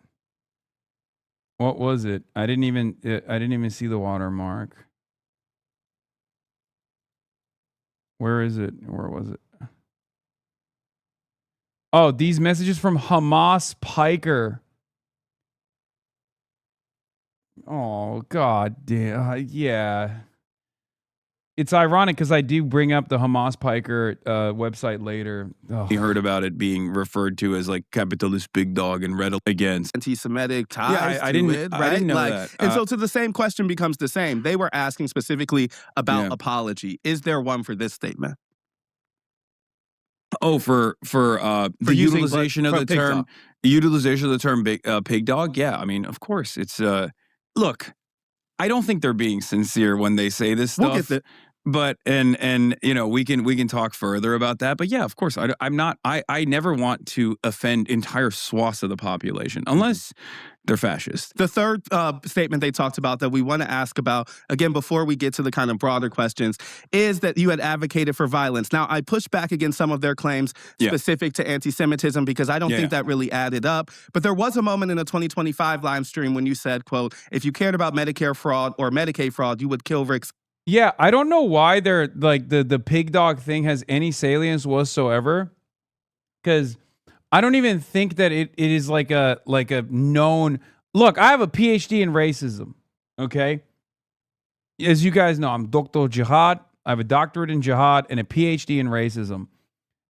[SPEAKER 1] What was it? I didn't even see the watermark. Where is it? Where was it? Oh, these messages from Hamas Piker. Oh, God damn. Yeah. It's ironic because I do bring up the Hamas Piker website later. Oh. You heard about it being referred to as like capitalist big dog and red against
[SPEAKER 3] anti-Semitic ties
[SPEAKER 1] I
[SPEAKER 3] to
[SPEAKER 1] didn't,
[SPEAKER 3] it, right?
[SPEAKER 1] I didn't know that.
[SPEAKER 3] And so to the same question becomes the same. They were asking specifically about apology. Is there one for this statement?
[SPEAKER 1] Oh, for the utilization of the term, pig dog. Yeah, I mean, of course, it's look. I don't think they're being sincere when they say this stuff.
[SPEAKER 3] We'll get
[SPEAKER 1] but and you know we can talk further about that. But yeah, of course, I'm not. I never want to offend entire swaths of the population unless they're fascist.
[SPEAKER 3] The third statement they talked about that we want to ask about, again, before we get to the kind of broader questions, is that you had advocated for violence. Now, I pushed back against some of their claims specific to anti-Semitism because I don't think that really added up. But there was a moment in a 2025 live stream when you said, quote, if you cared about Medicare fraud or Medicaid fraud, you would kill Rick's.
[SPEAKER 1] Yeah, I don't know why they're like the pig dog thing has any salience whatsoever. Because I don't even think that it is like a known. Look, I have a PhD in racism. Okay, as you guys know, I'm Dr. Jihad. I have a doctorate in jihad and a PhD in racism,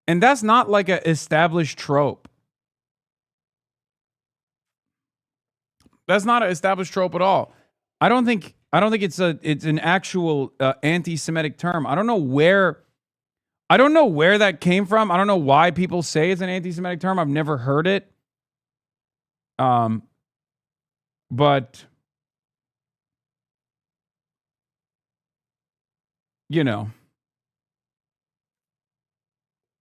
[SPEAKER 1] and that's not like an established trope. That's not an established trope at all. I don't think it's an actual anti-Semitic term. I don't know where that came from. I don't know why people say it's an anti-Semitic term. I've never heard it. But you know,